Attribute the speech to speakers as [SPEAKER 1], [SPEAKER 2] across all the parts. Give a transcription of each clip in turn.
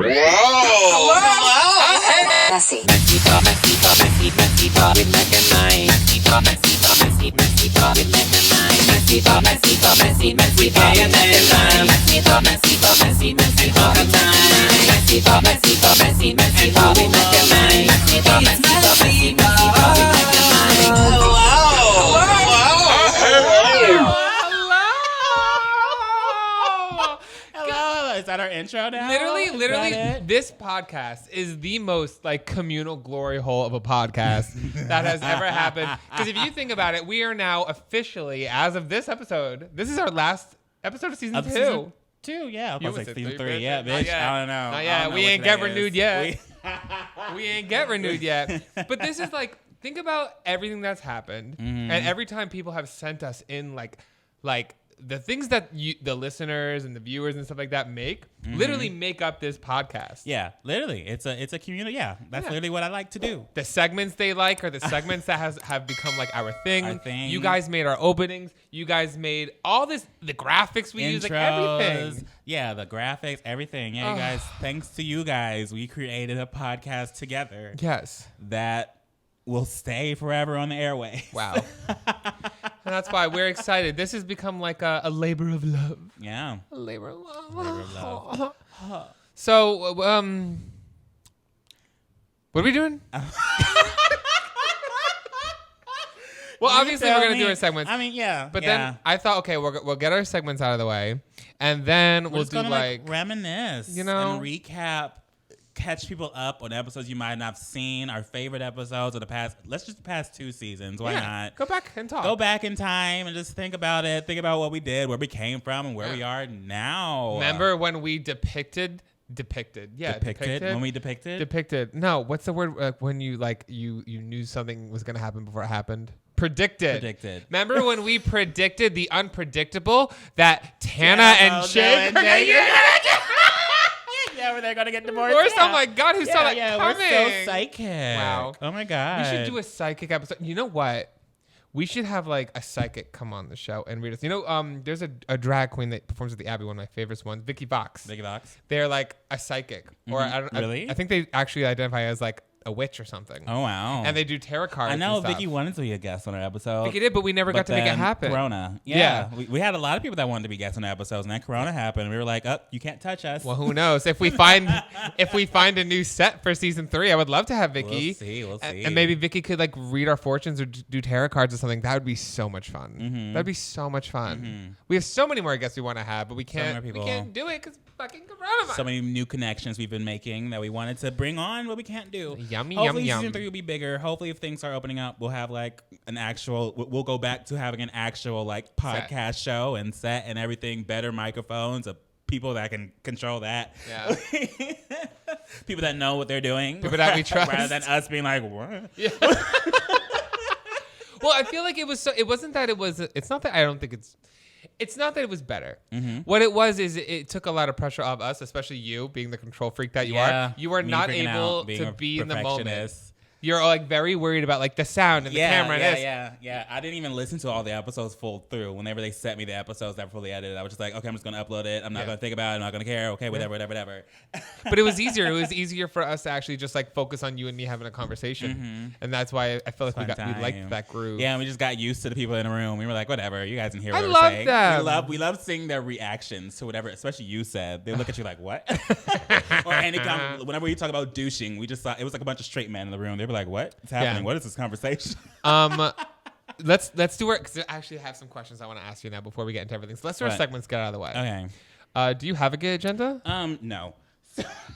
[SPEAKER 1] Messy. MessyPod with Mac and Mike. MessyPod with Mac and Mike. MessyPod with Mac and Mike. MessyPod with Mac and Mike.
[SPEAKER 2] Is that our intro now?
[SPEAKER 3] Literally, this podcast is the most like communal glory hole of a podcast that has ever happened. Because if you think about it, we are now officially, as of this episode, this is our last episode of season 2.
[SPEAKER 2] Season 2, yeah.
[SPEAKER 3] You
[SPEAKER 2] Like
[SPEAKER 3] said
[SPEAKER 2] season
[SPEAKER 3] 3,
[SPEAKER 2] 3, yeah, bitch. I don't know.
[SPEAKER 3] Not yet. We ain't get renewed yet. We ain't get renewed yet. But this is like, think about everything that's happened, and every time people have sent us in like the things that the listeners and the viewers and stuff like that literally make up this podcast.
[SPEAKER 2] Yeah, literally. It's a community. Yeah, that's literally what I like to do.
[SPEAKER 3] The segments they like are the segments that have become like our thing.
[SPEAKER 2] Our thing.
[SPEAKER 3] You guys made our openings. You guys made all this, the graphics we use, like everything.
[SPEAKER 2] Yeah, the graphics, everything. Yeah, you guys, thanks to you guys, we created a podcast together.
[SPEAKER 3] Yes.
[SPEAKER 2] That will stay forever on the airwaves.
[SPEAKER 3] Wow. And that's why we're excited. This has become like a labor of love.
[SPEAKER 2] Yeah.
[SPEAKER 3] A labor of love.
[SPEAKER 2] Labor of love.
[SPEAKER 3] So, what are we doing? Well, obviously we're gonna do our segments.
[SPEAKER 2] I mean, yeah.
[SPEAKER 3] But then I thought, okay, we'll get our segments out of the way, and then we'll do like
[SPEAKER 2] reminisce,
[SPEAKER 3] you know,
[SPEAKER 2] and recap. Catch people up on episodes you might not have seen, our favorite episodes of the past. Let's just past 2 seasons. Why not?
[SPEAKER 3] Go back and talk.
[SPEAKER 2] Go back in time and just think about it. Think about what we did, where we came from, and where we are now.
[SPEAKER 3] Remember when we depicted?
[SPEAKER 2] When we depicted?
[SPEAKER 3] No, what's the word? When you knew something was gonna happen before it happened. Predicted. Remember when we predicted the unpredictable that Tana and Shay?
[SPEAKER 2] Yeah, they're gonna get divorced.
[SPEAKER 3] Oh my God, who saw that coming?
[SPEAKER 2] We're so psychic.
[SPEAKER 3] Wow.
[SPEAKER 2] Oh my God.
[SPEAKER 3] We should do a psychic episode. You know what? We should have like a psychic come on the show and read us. You know, there's a drag queen that performs at the Abbey, one of my favorite ones, Vicky Vox. They're like a psychic, or
[SPEAKER 2] really?
[SPEAKER 3] I think they actually identify as like a witch or something.
[SPEAKER 2] Oh wow!
[SPEAKER 3] And they do tarot cards.
[SPEAKER 2] I know
[SPEAKER 3] and stuff.
[SPEAKER 2] Vicky wanted to be a guest on our episode.
[SPEAKER 3] Vicky did, but we never got to make it happen.
[SPEAKER 2] Corona. Yeah. We had a lot of people that wanted to be guests on the episodes, and then Corona happened. We were like, "Oh, you can't touch us."
[SPEAKER 3] Well, who knows? If we find a new set for season 3, I would love to have Vicky.
[SPEAKER 2] We'll see.
[SPEAKER 3] And maybe Vicky could like read our fortunes or do tarot cards or something. That would be so much fun. That'd be so much fun. We have so many more guests we want to have, but we can't. We can't do it because fucking coronavirus.
[SPEAKER 2] So many new connections we've been making that we wanted to bring on, but we can't do.
[SPEAKER 3] Yummy.
[SPEAKER 2] Season 3 will be bigger. Hopefully, if things start opening up, we'll have like an actual. We'll go back to having an actual like podcast show and set and everything. Better microphones, people that can control that.
[SPEAKER 3] Yeah.
[SPEAKER 2] People that know what they're doing.
[SPEAKER 3] People that we trust,
[SPEAKER 2] rather than us being like, what?
[SPEAKER 3] Yeah. Well, I feel like it was. It wasn't that it was. It's not that I don't think it's. It's not that it was better. What it was is it took a lot of pressure off us, especially you being the control freak that you are. You are not able to be in the moment. You're like very worried about like the sound and the camera.
[SPEAKER 2] Yeah. I didn't even listen to all the episodes full through. Whenever they sent me the episodes that were fully edited, I was just like, okay, I'm just gonna upload it. I'm not gonna think about it. I'm not gonna care. Okay, whatever.
[SPEAKER 3] But it was easier. It was easier for us to actually just like focus on you and me having a conversation, and that's why I feel like we liked that groove.
[SPEAKER 2] Yeah, and we just got used to the people in the room. We were like, whatever, you guys can hear what
[SPEAKER 3] I
[SPEAKER 2] we're saying.
[SPEAKER 3] them.
[SPEAKER 2] We love seeing their reactions to whatever, especially you said. They look at you like, what? Or anytime, whenever you talk about douching, we just thought it was like a bunch of straight men in the room. They were like, what? What's happening? What is this conversation?
[SPEAKER 3] Let's do it because I actually have some questions I want to ask you now before we get into everything. So let's do our segments, get out of the way.
[SPEAKER 2] Okay.
[SPEAKER 3] Do you have a gay agenda?
[SPEAKER 2] No.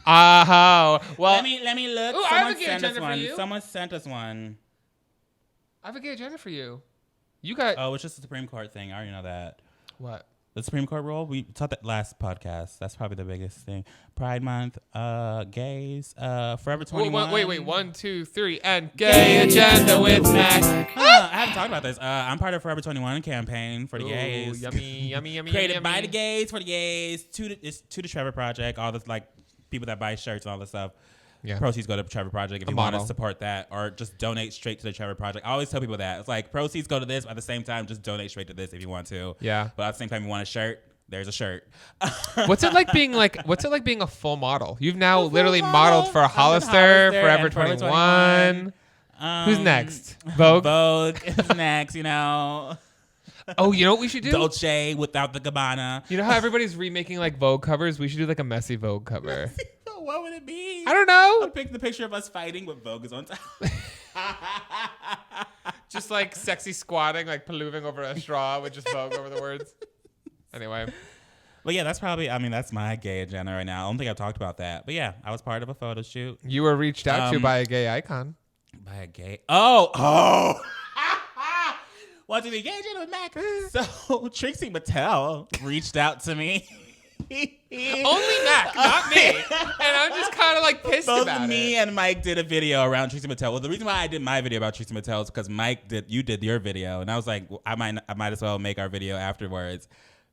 [SPEAKER 3] Well,
[SPEAKER 2] let me look.
[SPEAKER 3] Ooh, I have a gay agenda for you.
[SPEAKER 2] Someone sent us one.
[SPEAKER 3] I have a gay agenda for you. You got.
[SPEAKER 2] Oh, it's just a Supreme Court thing. I already know that.
[SPEAKER 3] What?
[SPEAKER 2] The Supreme Court rule, we taught that last podcast. That's probably the biggest thing. Pride Month, gays, Forever 21.
[SPEAKER 3] Wait, 1, 2, 3, and gay agenda with Mac.
[SPEAKER 2] I haven't talked about this. I'm part of Forever 21 campaign for the gays.
[SPEAKER 3] Yummy.
[SPEAKER 2] Created by the gays, for the gays, to the Trevor Project, all this like people that buy shirts and all this stuff. Yeah. Proceeds go to the Trevor Project if you want to support that, or just donate straight to the Trevor Project. I always tell people that. It's like proceeds go to this, but at the same time, just donate straight to this if you want to.
[SPEAKER 3] Yeah.
[SPEAKER 2] But at the same time, you want a shirt, There's a shirt.
[SPEAKER 3] What's it like being a full model? You've now literally modeled for Hollister, Forever 21. Who's next? Vogue?
[SPEAKER 2] Vogue is next, you know.
[SPEAKER 3] Oh, you know what we should do?
[SPEAKER 2] Dolce without the Gabbana.
[SPEAKER 3] You know how everybody's remaking like Vogue covers? We should do like a messy Vogue cover.
[SPEAKER 2] What would it be?
[SPEAKER 3] I don't know.
[SPEAKER 2] I'll pick the picture of us fighting with Vogue is on top.
[SPEAKER 3] Just like sexy squatting, like palooving over a straw with just Vogue over the words. Anyway.
[SPEAKER 2] But yeah, that's my gay agenda right now. I don't think I've talked about that. But yeah, I was part of a photo shoot.
[SPEAKER 3] You were reached out to by a gay icon.
[SPEAKER 2] By a gay? Oh. Want to be gay agenda with Mac? So Trixie Mattel reached out to me.
[SPEAKER 3] Only Mac, not me. And I'm just kind of like pissed
[SPEAKER 2] Both
[SPEAKER 3] about it.
[SPEAKER 2] me and Mike did a video around Trixie Mattel. Well, the reason why I did my video about Trixie Mattel is because you did your video, and I was like, I might as well make our video afterwards,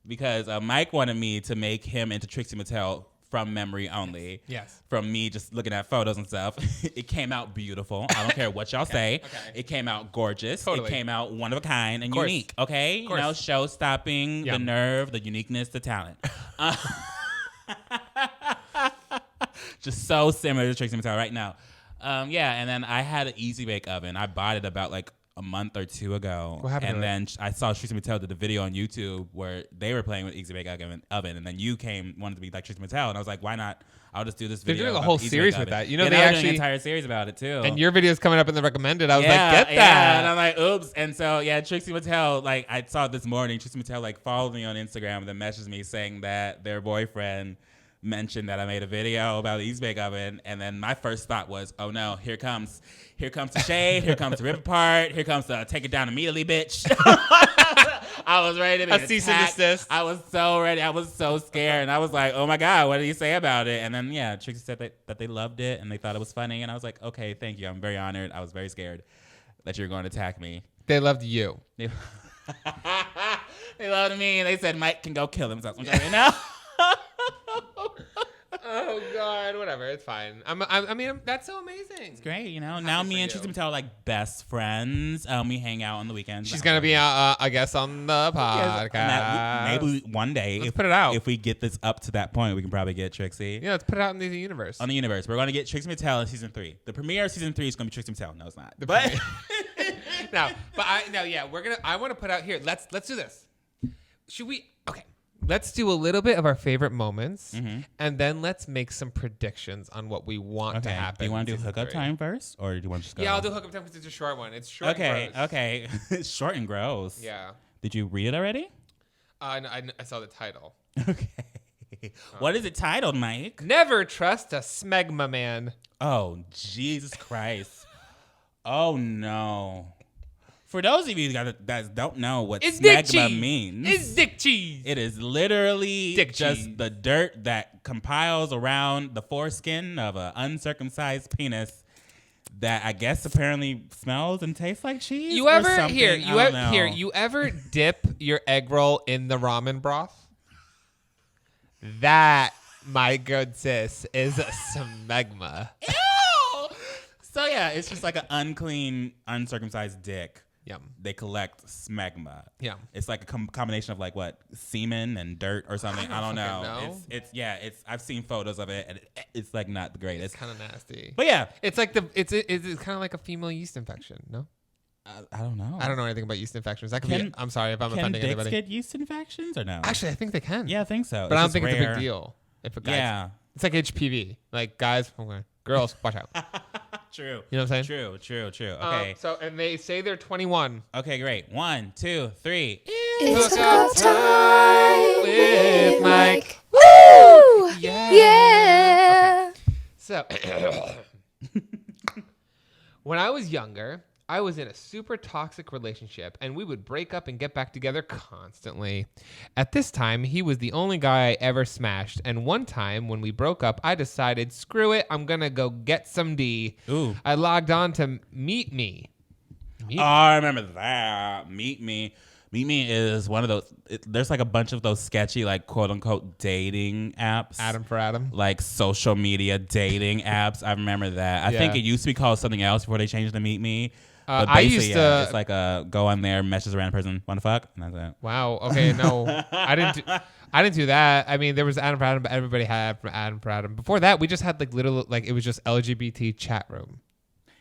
[SPEAKER 2] because Mike wanted me to make him into Trixie Mattel from memory only.
[SPEAKER 3] Yes.
[SPEAKER 2] From me just looking at photos and stuff. It came out beautiful. I don't care what y'all say.
[SPEAKER 3] Okay.
[SPEAKER 2] It came out gorgeous.
[SPEAKER 3] Totally.
[SPEAKER 2] It came out one of a kind and unique. Okay? You know, show-stopping, the nerve, the uniqueness, the talent. Just so similar to Trixie Mattel right now. And then I had an Easy Bake Oven. I bought it about like a month or two ago.
[SPEAKER 3] What happened?
[SPEAKER 2] And then I saw Trixie Mattel did a video on YouTube where they were playing with Easy Bake Oven, and then you wanted to be like Trixie Mattel, and I was like, why not? I'll just do this video.
[SPEAKER 3] They're doing a whole series with that. You know, they
[SPEAKER 2] actually
[SPEAKER 3] actually
[SPEAKER 2] an entire series about it too.
[SPEAKER 3] And your video's coming up in the recommended. I was like, get that.
[SPEAKER 2] Yeah, and I'm like, oops. And so Trixie Mattel, like I saw it this morning. Trixie Mattel like followed me on Instagram and then messaged me saying that their boyfriend mentioned that I made a video about the Easy Bake Oven, and then my first thought was, oh no, here comes the shade, here comes the rip apart, here comes the take it down immediately, bitch. I was ready to be attacked.
[SPEAKER 3] Cease and desist.
[SPEAKER 2] I was so ready. I was so scared, and I was like, oh my god, what did he say about it? And then Trixie said that they loved it and they thought it was funny, and I was like, okay, thank you. I'm very honored. I was very scared that you were going to attack me.
[SPEAKER 3] They loved you.
[SPEAKER 2] They loved me, and they said Mike can go kill himself. You know?
[SPEAKER 3] Oh God, whatever, it's fine. I mean, that's so amazing.
[SPEAKER 2] It's great, you know. Now me and Trixie Mattel are like best friends. We hang out on the weekends.
[SPEAKER 3] She's gonna be, I guess, on the podcast.
[SPEAKER 2] Maybe one day,
[SPEAKER 3] Let's put it out.
[SPEAKER 2] If we get this up to that point, we can probably get Trixie.
[SPEAKER 3] Yeah, let's put it out in the universe.
[SPEAKER 2] On the universe, we're gonna get Trixie Mattel in season 3. The premiere of season 3 is gonna be Trixie Mattel. No, it's not. I want to put out here. Let's do this. Should we? Okay. Let's do a little bit of our favorite moments, and then let's make some predictions on what we want to happen. Do you want to do hookup time first, or do you want to just go?
[SPEAKER 3] Yeah, I'll do hookup time because it's a short one. It's short and gross.
[SPEAKER 2] Okay. It's short and gross.
[SPEAKER 3] Yeah.
[SPEAKER 2] Did you read it already?
[SPEAKER 3] I saw the title.
[SPEAKER 2] Okay. What is it titled, Mike?
[SPEAKER 3] Never trust a Smegma man.
[SPEAKER 2] Oh, Jesus Christ. Oh, no. For those of you that don't know what smegma means,
[SPEAKER 3] it's dick cheese.
[SPEAKER 2] It is literally
[SPEAKER 3] dick
[SPEAKER 2] just
[SPEAKER 3] cheese.
[SPEAKER 2] The dirt that compiles around the foreskin of an uncircumcised penis that I guess apparently smells and tastes like cheese.
[SPEAKER 3] You
[SPEAKER 2] or
[SPEAKER 3] ever
[SPEAKER 2] something.
[SPEAKER 3] You ever dip your egg roll in the ramen broth? That, my good sis, is a smegma.
[SPEAKER 2] Ew! So yeah, it's just like an unclean, uncircumcised dick.
[SPEAKER 3] Yum.
[SPEAKER 2] They collect smegma.
[SPEAKER 3] Yeah.
[SPEAKER 2] It's like a combination of like what, semen and dirt or something. I don't know. It's I've seen photos of it, and it's like not the greatest.
[SPEAKER 3] It's kind of nasty.
[SPEAKER 2] But yeah,
[SPEAKER 3] it's like it's kind of like a female yeast infection. No.
[SPEAKER 2] I don't know.
[SPEAKER 3] I don't know anything about yeast infections. That could be. I'm sorry if I'm offending anybody.
[SPEAKER 2] Can dicks get yeast infections or no?
[SPEAKER 3] Actually, I think they can.
[SPEAKER 2] Yeah, I think so.
[SPEAKER 3] But I don't think it's a big deal. If a guy, it's like HPV. Like guys, girls, watch out.
[SPEAKER 2] True.
[SPEAKER 3] You know what I'm saying?
[SPEAKER 2] True. Okay.
[SPEAKER 3] And they say they're 21.
[SPEAKER 2] Okay, great. 1, 2, 3.
[SPEAKER 4] It's hookup time
[SPEAKER 3] with Mike.
[SPEAKER 4] Woo!
[SPEAKER 3] Yeah. Okay. So, when I was younger, I was in a super toxic relationship, and we would break up and get back together constantly. At this time, he was the only guy I ever smashed, and one time when we broke up, I decided, screw it, I'm gonna go get some D.
[SPEAKER 2] Ooh.
[SPEAKER 3] I logged on to Meet Me.
[SPEAKER 2] I remember that. Meet Me. Meet Me is one of those. There's like a bunch of those sketchy, like quote unquote dating apps.
[SPEAKER 3] Adam for Adam.
[SPEAKER 2] Like social media dating apps. I remember that. I think it used to be called something else before they changed to Meet Me. But
[SPEAKER 3] I used to.
[SPEAKER 2] It's like go on there, message around a person, want to fuck, and that's it.
[SPEAKER 3] Wow. Okay. No, I didn't do that. I mean, there was Adam for Adam, but everybody had Adam for Adam. Before that, we just had like it was just LGBT chat room.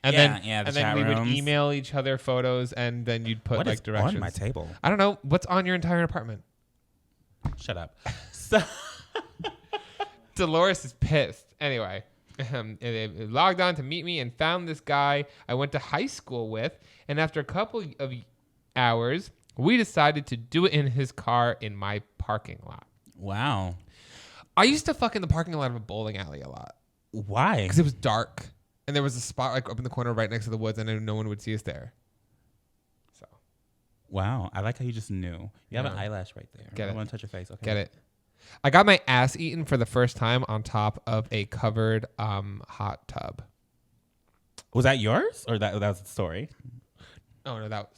[SPEAKER 3] And then we would email each other photos, and then you'd put like directions.
[SPEAKER 2] On my table?
[SPEAKER 3] I don't know what's on your entire apartment.
[SPEAKER 2] Shut up. So
[SPEAKER 3] Dolores is pissed. Anyway, it logged on to meet me and found this guy I went to high school with. And after a couple of hours, we decided to do it in his car in my parking lot.
[SPEAKER 2] Wow.
[SPEAKER 3] I used to fuck in the parking lot of a bowling alley a lot.
[SPEAKER 2] Why?
[SPEAKER 3] Because it was dark. And there was a spot like up in the corner right next to the woods, and no one would see us there. So.
[SPEAKER 2] Wow. I like how you just knew. You have an eyelash right there.
[SPEAKER 3] Get it.
[SPEAKER 2] I want to touch your face. Okay.
[SPEAKER 3] Get it. I got my ass eaten for the first time on top of a covered hot tub.
[SPEAKER 2] Was that yours? Or that was the story?
[SPEAKER 3] Oh, no, that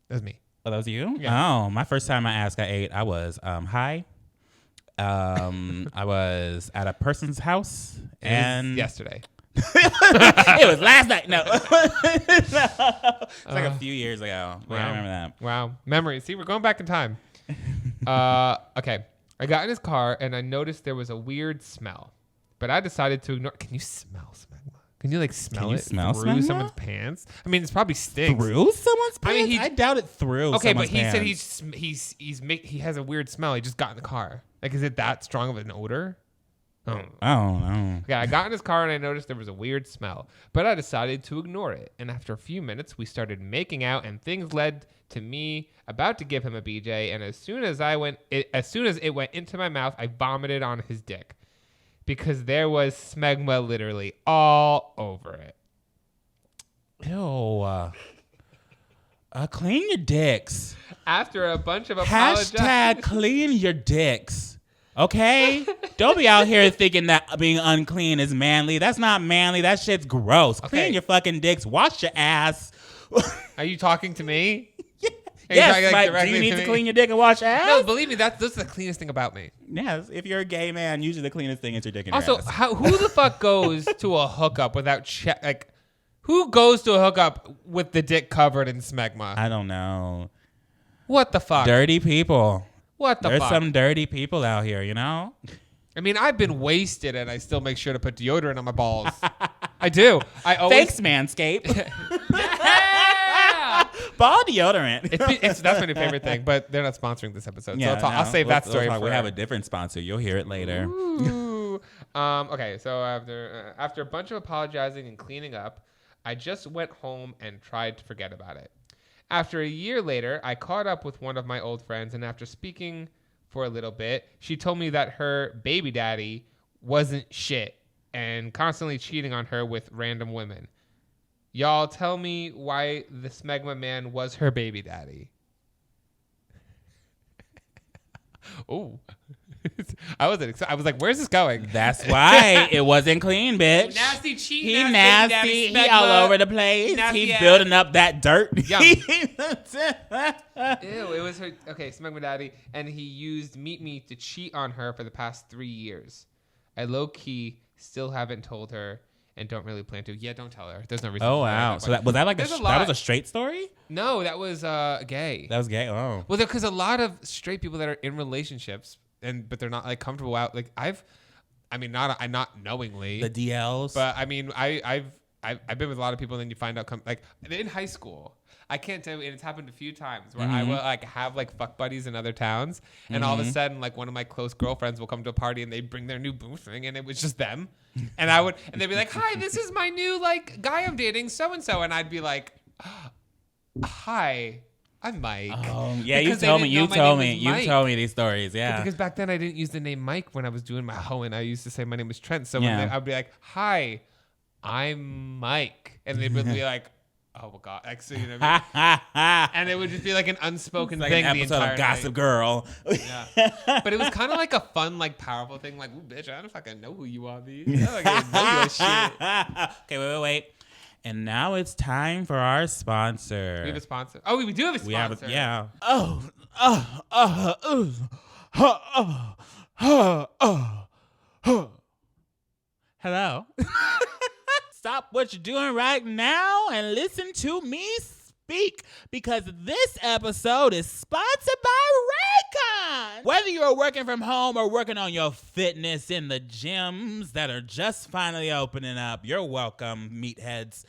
[SPEAKER 3] was me.
[SPEAKER 2] Oh, that was you?
[SPEAKER 3] Yeah.
[SPEAKER 2] Oh, my first time my ass got ate, I was high. I was at a person's house. And
[SPEAKER 3] yesterday.
[SPEAKER 2] It was last night. No. It's like a few years ago.
[SPEAKER 3] Wow.
[SPEAKER 2] I remember that.
[SPEAKER 3] Wow. Memories. See, we're going back in time. Okay. I got in his car and I noticed there was a weird smell, but I decided to ignore. Can you smell Smegma? Can you like smell it through
[SPEAKER 2] Smegma?
[SPEAKER 3] someone's pants? I mean, it's probably stinks.
[SPEAKER 2] Through someone's pants?
[SPEAKER 3] I mean,
[SPEAKER 2] I doubt it through.
[SPEAKER 3] Okay, but he
[SPEAKER 2] pants.
[SPEAKER 3] said he has a weird smell. He just got in the car. Like, is it that strong of an odor?
[SPEAKER 2] I don't know.
[SPEAKER 3] Okay, I got in his car and I noticed there was a weird smell, but I decided to ignore it. And after a few minutes, we started making out, and things led to me about to give him a BJ. And as soon as it went into my mouth, I vomited on his dick because there was smegma literally all over it.
[SPEAKER 2] Ew. Clean your dicks.
[SPEAKER 3] After a bunch of apologies.
[SPEAKER 2] Hashtag clean your dicks. Okay? Don't be out here thinking that being unclean is manly. That's not manly. That shit's gross.
[SPEAKER 3] Okay.
[SPEAKER 2] Clean your fucking dicks. Wash your ass.
[SPEAKER 3] Are you talking to me?
[SPEAKER 2] Yeah.
[SPEAKER 3] Are you talking,
[SPEAKER 2] Yes,
[SPEAKER 3] like,
[SPEAKER 2] Mike, do you need to
[SPEAKER 3] me?
[SPEAKER 2] clean your dick and wash your ass?
[SPEAKER 3] No, believe me, that's the cleanest thing about me.
[SPEAKER 2] Yes, if you're a gay man, usually the cleanest thing is your dick and
[SPEAKER 3] Also,
[SPEAKER 2] your ass.
[SPEAKER 3] who the fuck goes to a hookup without who goes to a hookup with the dick covered in smegma?
[SPEAKER 2] I don't know.
[SPEAKER 3] What the fuck?
[SPEAKER 2] Dirty people.
[SPEAKER 3] What the
[SPEAKER 2] There's
[SPEAKER 3] fuck?
[SPEAKER 2] some dirty people out here, you know?
[SPEAKER 3] I mean, I've been wasted and I still make sure to put deodorant on my balls. I do. I always.
[SPEAKER 2] Thanks, Manscaped.
[SPEAKER 3] Yeah!
[SPEAKER 2] Ball deodorant.
[SPEAKER 3] That's my new favorite thing, but they're not sponsoring this episode.
[SPEAKER 2] Yeah,
[SPEAKER 3] so I'll save that story for.
[SPEAKER 2] We have a different sponsor. You'll hear it later.
[SPEAKER 3] Ooh. Okay, so after a bunch of apologizing and cleaning up, I just went home and tried to forget about it. After a year later, I caught up with one of my old friends, and after speaking for a little bit, she told me that her baby daddy wasn't shit and constantly cheating on her with random women. Y'all tell me why the Smegma man was her baby daddy. Oh. I wasn't excited. I was like, where's this going?
[SPEAKER 2] That's why it wasn't clean, bitch.
[SPEAKER 3] Nasty cheating.
[SPEAKER 2] He nasty. He all over the place. He building up that dirt.
[SPEAKER 3] Yum. Ew, it was her. Okay, Smegma daddy. And he used Meet Me to cheat on her for the past 3 years. I low-key still haven't told her and don't really plan to. Yeah, don't tell her. There's no reason.
[SPEAKER 2] Oh, wow. So that was a straight story?
[SPEAKER 3] No, that was gay.
[SPEAKER 2] That was gay. Oh.
[SPEAKER 3] Well, because a lot of straight people that are in relationships but they're not like comfortable out. Like I'm not knowingly
[SPEAKER 2] The DLs.
[SPEAKER 3] but I mean I've been with a lot of people and then you find out like in high school. I can't tell you, and it's happened a few times where I will like have like fuck buddies in other towns, and all of a sudden like one of my close girlfriends will come to a party and they bring their new boom thing, and it was just them, and they'd be like, "Hi, this is my new like guy I'm dating, so and so," and I'd be like, "Hi, I'm Mike."
[SPEAKER 2] Yeah,
[SPEAKER 3] Because
[SPEAKER 2] you told me these stories.
[SPEAKER 3] But
[SPEAKER 2] Yeah.
[SPEAKER 3] because back then I didn't use the name Mike when I was doing my hoeing. I used to say my name was Trent. So
[SPEAKER 2] Yeah.
[SPEAKER 3] when I'd be like, "Hi, I'm Mike," and they would be like, "Oh my god!" Like, so, you know what I mean? And it would just be like an unspoken
[SPEAKER 2] Like
[SPEAKER 3] thing.
[SPEAKER 2] an
[SPEAKER 3] the
[SPEAKER 2] episode
[SPEAKER 3] entire
[SPEAKER 2] of Gossip
[SPEAKER 3] night.
[SPEAKER 2] Girl.
[SPEAKER 3] Yeah. But it was kind of like a fun, like powerful thing. Like, ooh, bitch, I don't fucking know who you are, bitch. I don't know your shit.
[SPEAKER 2] Okay, wait. And now it's time for our sponsor.
[SPEAKER 3] We have a sponsor. Oh, we do have a sponsor.
[SPEAKER 2] Yeah. Hello. stop what you're doing right now and listen to me speak, because this episode is sponsored by Raycon. Whether you're working from home or working on your fitness in the gyms that are just finally opening up, you're welcome, meatheads.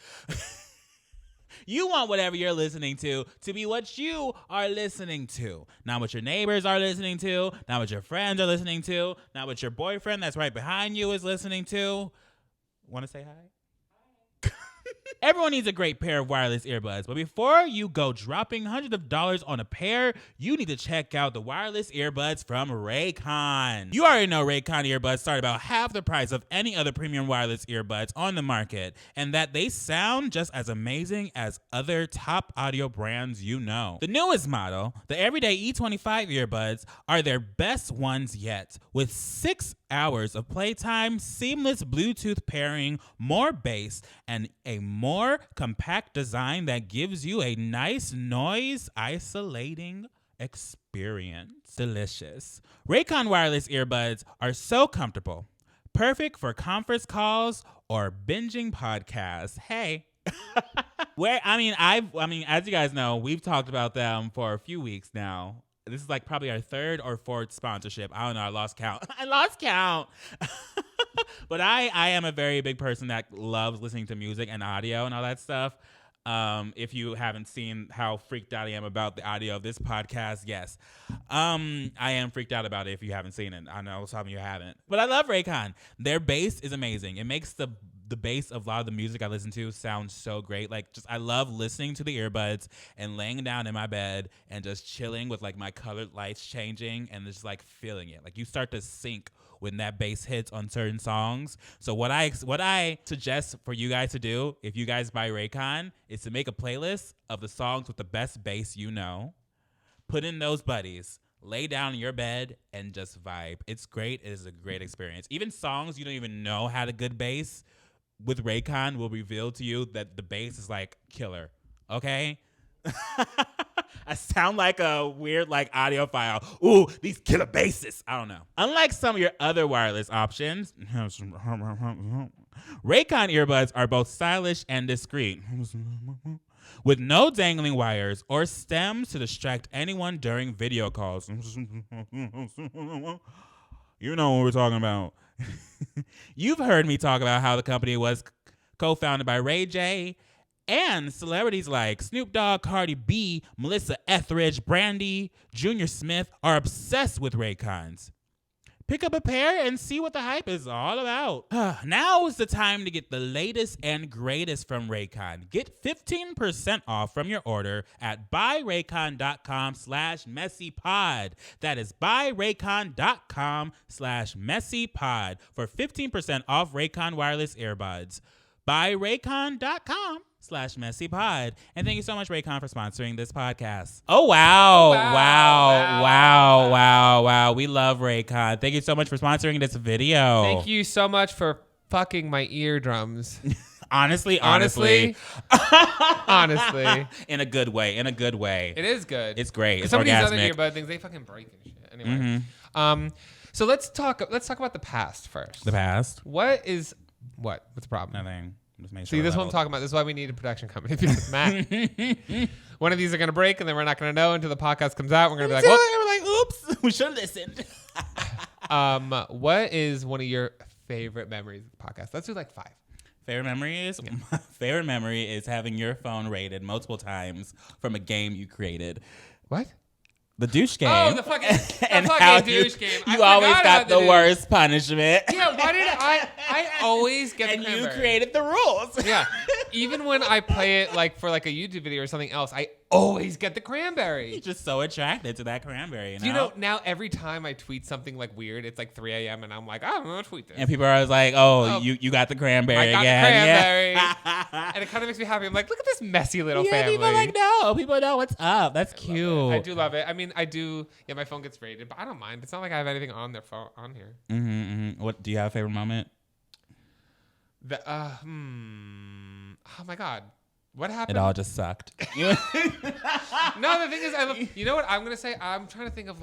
[SPEAKER 2] You want whatever you're listening to be what you are listening to. Not what your neighbors are listening to, not what your friends are listening to, not what your boyfriend that's right behind you is listening to. Want to say hi? Everyone needs a great pair of wireless earbuds, but before you go dropping hundreds of dollars on a pair, you need to check out the wireless earbuds from Raycon. You already know Raycon earbuds start about half the price of any other premium wireless earbuds on the market, and that they sound just as amazing as other top audio brands you know. The newest model, the everyday E23 earbuds, are their best ones yet, with 6 hours of playtime, seamless Bluetooth pairing, more bass, and a more compact design that gives you a nice noise isolating experience. Delicious. Raycon wireless earbuds are so comfortable, perfect for conference calls or binging podcasts. Hey. As you guys know, we've talked about them for a few weeks now. This is like probably our third or fourth sponsorship. I don't know. I lost count. But I am a very big person that loves listening to music and audio and all that stuff. If you haven't seen how freaked out I am about the audio of this podcast, yes. I am freaked out about it if you haven't seen it. I know some of you haven't. But I love Raycon. Their bass is amazing. It makes the bass of a lot of the music I listen to sounds so great. I love listening to the earbuds and laying down in my bed and just chilling with my colored lights changing and just feeling it. You start to sync when that bass hits on certain songs. So what I suggest for you guys to do if you guys buy Raycon is to make a playlist of the songs with the best bass you know. Put in those buddies. Lay down in your bed and just vibe. It's great. It is a great experience. Even songs you don't even know had a good bass, with Raycon will reveal to you that the bass is killer. Okay? I sound like a weird audiophile. Ooh, these killer basses. I don't know. Unlike some of your other wireless options, Raycon earbuds are both stylish and discreet. With no dangling wires or stems to distract anyone during video calls. You know what we're talking about. You've heard me talk about how the company was co-founded by Ray J, and celebrities like Snoop Dogg, Cardi B, Melissa Etheridge, Brandy, Junior Smith are obsessed with Raycons. Pick up a pair and see what the hype is all about. Now is the time to get the latest and greatest from Raycon. Get 15% off from your order at buyraycon.com/MessyPod. That is buyraycon.com/MessyPod for 15% off Raycon wireless earbuds. buyraycon.com/MessyPod. And thank you so much, Raycon, for sponsoring this podcast. Oh, wow. Wow. We love Raycon. Thank you so much for sponsoring this video.
[SPEAKER 3] Thank you so much for fucking my eardrums.
[SPEAKER 2] Honestly. In a good way.
[SPEAKER 3] It is good.
[SPEAKER 2] It's great. It's
[SPEAKER 3] some
[SPEAKER 2] orgasmic.
[SPEAKER 3] of these other earbud things, they fucking break and shit. Anyway. So let's talk about the past first.
[SPEAKER 2] The past?
[SPEAKER 3] What's the problem?
[SPEAKER 2] Nothing.
[SPEAKER 3] See, this is what I'm talking about. This is why we need a production company. Because Matt, one of these are going to break, and then we're not going to know until the podcast comes out. We're going to be like, what?
[SPEAKER 2] We're like, oops, we should have listened.
[SPEAKER 3] What is one of your favorite memories of the podcast? Let's do 5.
[SPEAKER 2] Favorite memories? Yeah. My favorite memory is having your phone raided multiple times from a game you created.
[SPEAKER 3] What?
[SPEAKER 2] The douche game.
[SPEAKER 3] Oh, the fucking douche game.
[SPEAKER 2] You always got the worst punishment.
[SPEAKER 3] Yeah, why did I always get the cranberry?
[SPEAKER 2] And you created the rules.
[SPEAKER 3] Yeah. Even when I play it for a YouTube video or something else, I always get the cranberry.
[SPEAKER 2] You're just so attracted to that cranberry,
[SPEAKER 3] you know? Now every time I tweet something weird, it's 3 a.m. and I'm like, I'm going to tweet this.
[SPEAKER 2] And people are always like, you got the cranberry again.
[SPEAKER 3] I got the cranberry. Yeah. And it kind of makes me happy. I'm like, look at this messy little family.
[SPEAKER 2] People know what's up. That's cute.
[SPEAKER 3] I do love it. I mean, I do. Yeah, my phone gets raided, but I don't mind. It's not like I have anything on their phone on here.
[SPEAKER 2] What do you have a favorite moment?
[SPEAKER 3] Oh my God. What happened?
[SPEAKER 2] It all just sucked.
[SPEAKER 3] No, the thing is, you know what I'm going to say? I'm trying to think of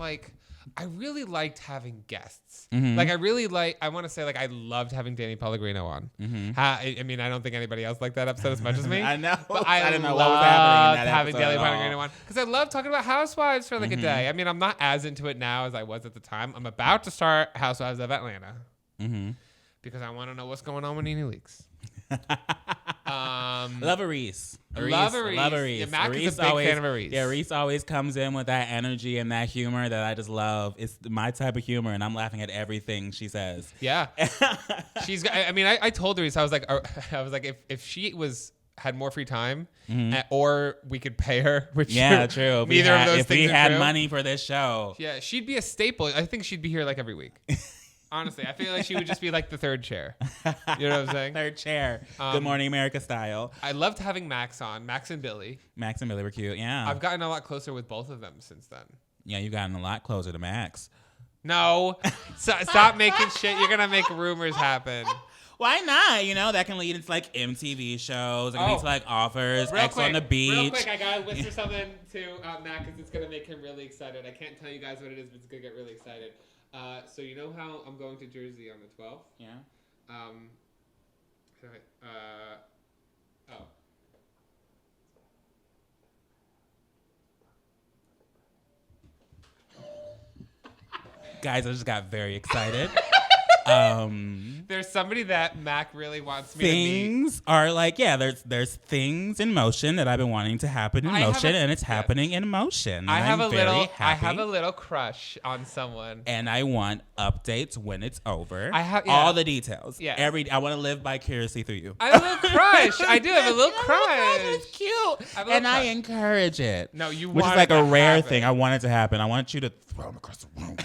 [SPEAKER 3] I really liked having guests.
[SPEAKER 2] Mm-hmm.
[SPEAKER 3] Like I want to say like I loved having Danny Pellegrino on.
[SPEAKER 2] Mm-hmm.
[SPEAKER 3] I mean, I don't think anybody else liked that episode as much as me.
[SPEAKER 2] I know.
[SPEAKER 3] But
[SPEAKER 2] I didn't know what was happening in that
[SPEAKER 3] having
[SPEAKER 2] episode
[SPEAKER 3] Danny
[SPEAKER 2] at all.
[SPEAKER 3] Pellegrino on because I love talking about Housewives for like a day. I mean, I'm not as into it now as I was at the time. I'm about to start Housewives of Atlanta because I want to know what's going on with Nene Leakes.
[SPEAKER 2] Love Reese.
[SPEAKER 3] Love Reese. Yeah, Mac is a big fan of Reese.
[SPEAKER 2] Yeah, Reese always comes in with that energy and that humor that I just love. It's my type of humor, and I'm laughing at everything she says.
[SPEAKER 3] Yeah, she's. I mean, I told Reese, I was like, if she had more free time, or we could pay her. Which
[SPEAKER 2] true.
[SPEAKER 3] Neither of those
[SPEAKER 2] if
[SPEAKER 3] things
[SPEAKER 2] we
[SPEAKER 3] are
[SPEAKER 2] had
[SPEAKER 3] true.
[SPEAKER 2] money for this show,
[SPEAKER 3] yeah, she'd be a staple. I think she'd be here like every week. Honestly, I feel like she would just be like the third chair. You know what I'm saying?
[SPEAKER 2] Third chair. Good Morning America style.
[SPEAKER 3] I loved having Max on. Max and Billy.
[SPEAKER 2] Max and Billy were cute. Yeah.
[SPEAKER 3] I've gotten a lot closer with both of them since then.
[SPEAKER 2] Yeah, you've gotten a lot closer to Max.
[SPEAKER 3] No. Stop making shit. You're going to make rumors happen.
[SPEAKER 2] Why not? You know, that can lead into like MTV shows. It can lead to like offers, X on the beach.
[SPEAKER 3] Real quick, I got to whisper something to Matt because it's going to make him really excited. I can't tell you guys what it is, but it's going to get really excited. So you know how I'm going to Jersey on the 12th?
[SPEAKER 2] Yeah. Guys, I just got very excited.
[SPEAKER 3] There's somebody that Mac really wants me to meet.
[SPEAKER 2] Things are like, there's things in motion that I've been wanting to happen in motion, and it's happening in motion.
[SPEAKER 3] I have a
[SPEAKER 2] happy.
[SPEAKER 3] little crush on someone.
[SPEAKER 2] And I want updates when it's over.
[SPEAKER 3] All
[SPEAKER 2] the details.
[SPEAKER 3] Yeah.
[SPEAKER 2] I want to live vicariously through you.
[SPEAKER 3] I have a little crush. I do have a little crush.
[SPEAKER 2] It's cute. And I encourage it.
[SPEAKER 3] No, you
[SPEAKER 2] Which is
[SPEAKER 3] want
[SPEAKER 2] like
[SPEAKER 3] it
[SPEAKER 2] a
[SPEAKER 3] to
[SPEAKER 2] rare
[SPEAKER 3] happen.
[SPEAKER 2] thing. I want it to happen. I want you to throw him across the room.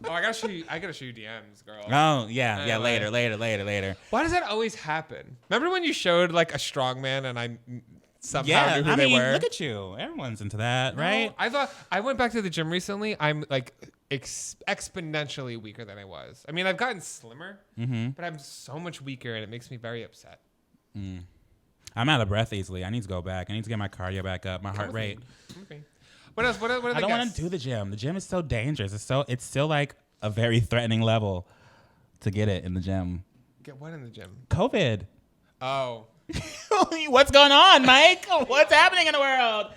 [SPEAKER 3] I gotta show you DMs, girl.
[SPEAKER 2] Oh, yeah.
[SPEAKER 3] Anyway.
[SPEAKER 2] Later.
[SPEAKER 3] Why does that always happen? Remember when you showed like a strong man and I somehow knew who they were?
[SPEAKER 2] Look at you. Everyone's into that, right?
[SPEAKER 3] No, I went back to the gym recently. I'm like exponentially weaker than I was. I mean, I've gotten slimmer, but I'm so much weaker, and it makes me very upset.
[SPEAKER 2] I'm out of breath easily. I need to go back. I need to get my cardio back up, my heart rate.
[SPEAKER 3] Okay. What else? What are the
[SPEAKER 2] I don't want to do the gym. The gym is so dangerous. It's still like a very threatening level to get it in the gym.
[SPEAKER 3] Get what in the gym?
[SPEAKER 2] COVID.
[SPEAKER 3] Oh.
[SPEAKER 2] What's going on, Mike? What's happening in the world?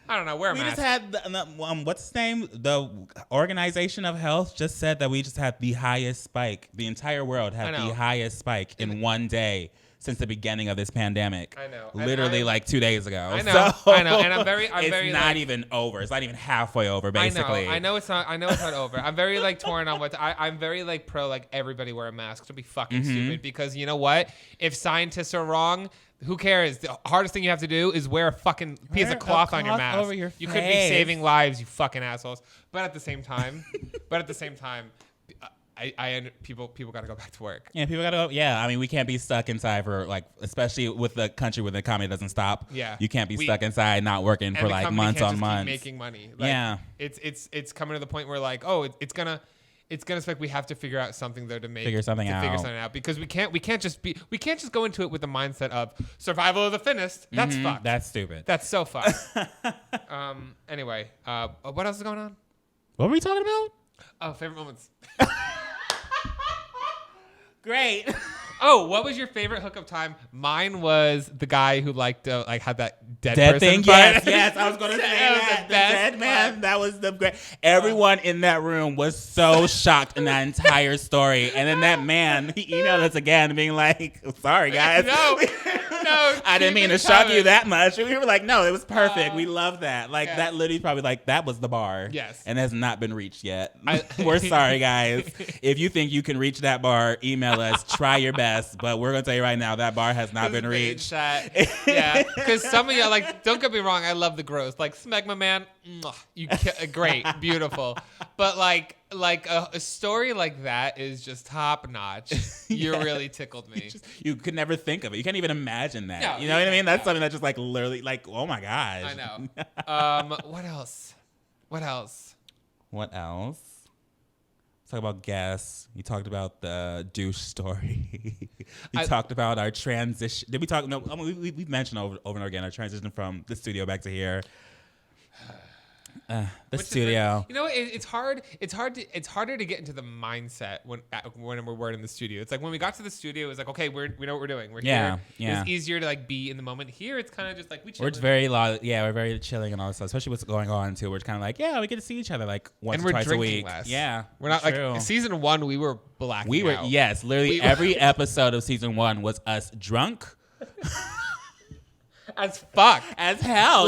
[SPEAKER 3] I don't know. Wear a
[SPEAKER 2] We
[SPEAKER 3] mask.
[SPEAKER 2] just had what's its name? The Organization of Health just said that we just had the highest spike. The entire world had the highest spike in one day since the beginning of this pandemic.
[SPEAKER 3] I know.
[SPEAKER 2] Literally like 2 days ago.
[SPEAKER 3] I know.
[SPEAKER 2] So
[SPEAKER 3] I know. And I'm very
[SPEAKER 2] it's not even over. It's not even halfway over, basically.
[SPEAKER 3] I know it's not over. I'm very like torn on I'm very like pro like everybody wear a mask. Don't be fucking stupid because you know what? If scientists are wrong, who cares? The hardest thing you have to do is wear a fucking piece of cloth on your mask.
[SPEAKER 2] Over your
[SPEAKER 3] you could be saving lives, you fucking assholes. But at the same time, people gotta go back to work.
[SPEAKER 2] Yeah, people gotta go. Yeah, I mean, we can't be stuck inside for like, especially with the country where the economy doesn't stop.
[SPEAKER 3] Yeah,
[SPEAKER 2] you can't be stuck inside not working for like months on months.
[SPEAKER 3] Making money. Like,
[SPEAKER 2] yeah,
[SPEAKER 3] it's coming to the point where like, oh, it's gonna expect we have to figure out something though to figure something out because we can't just go into it with the mindset of survival of the fittest. That's fucked.
[SPEAKER 2] That's stupid.
[SPEAKER 3] That's so fucked. Anyway, what else is going on?
[SPEAKER 2] What were we talking about?
[SPEAKER 3] Oh, favorite moments.
[SPEAKER 2] Great.
[SPEAKER 3] Oh, what was your favorite hookup time? Mine was the guy who liked had that dead person
[SPEAKER 2] thing.
[SPEAKER 3] fight.
[SPEAKER 2] Yes, I was gonna say that. The dead man.
[SPEAKER 3] Part.
[SPEAKER 2] That was the great. Everyone in that room was so shocked in that entire story. And then that man, he emailed us again, being like, "Sorry, guys,
[SPEAKER 3] No,
[SPEAKER 2] I didn't mean to shock you that much." We were like, "No, it was perfect. We love that. Like that literally probably like that was the bar.
[SPEAKER 3] Yes,
[SPEAKER 2] and has not been reached yet. We're sorry, guys. If you think you can reach that bar, email us. Try your best." But we're gonna tell you right now that bar has not been reached.
[SPEAKER 3] Yeah, because some of you like, don't get me wrong, I love the gross, like Smegma man, great, beautiful, but like a story like that is just top notch. You really tickled me.
[SPEAKER 2] You could never think of it. You can't even imagine that.
[SPEAKER 3] No,
[SPEAKER 2] you know what I mean? That's something that's just like literally like, oh my gosh.
[SPEAKER 3] I know. What else?
[SPEAKER 2] What else? Let's talk about guests. You talked about the douche story. We talked about our transition. Did we talk? No, I mean, we've mentioned over and over again our transition from the studio back to here. The
[SPEAKER 3] Which is
[SPEAKER 2] studio.
[SPEAKER 3] like, you know, it's hard. It's harder to get into the mindset when we're in the studio. It's like when we got to the studio, it was like, okay, we know what we're doing. We're here.
[SPEAKER 2] Yeah.
[SPEAKER 3] It's easier to like be in the moment. Here, it's kind of just like
[SPEAKER 2] We're very chilling and all this stuff, especially what's going on too. We're kind of like, we get to see each other like once or twice a week.
[SPEAKER 3] Less.
[SPEAKER 2] Yeah,
[SPEAKER 3] we're not
[SPEAKER 2] true.
[SPEAKER 3] like season 1. We were blacking out.
[SPEAKER 2] Yes, literally every episode of season 1 was us drunk.
[SPEAKER 3] As fuck.
[SPEAKER 2] As hell.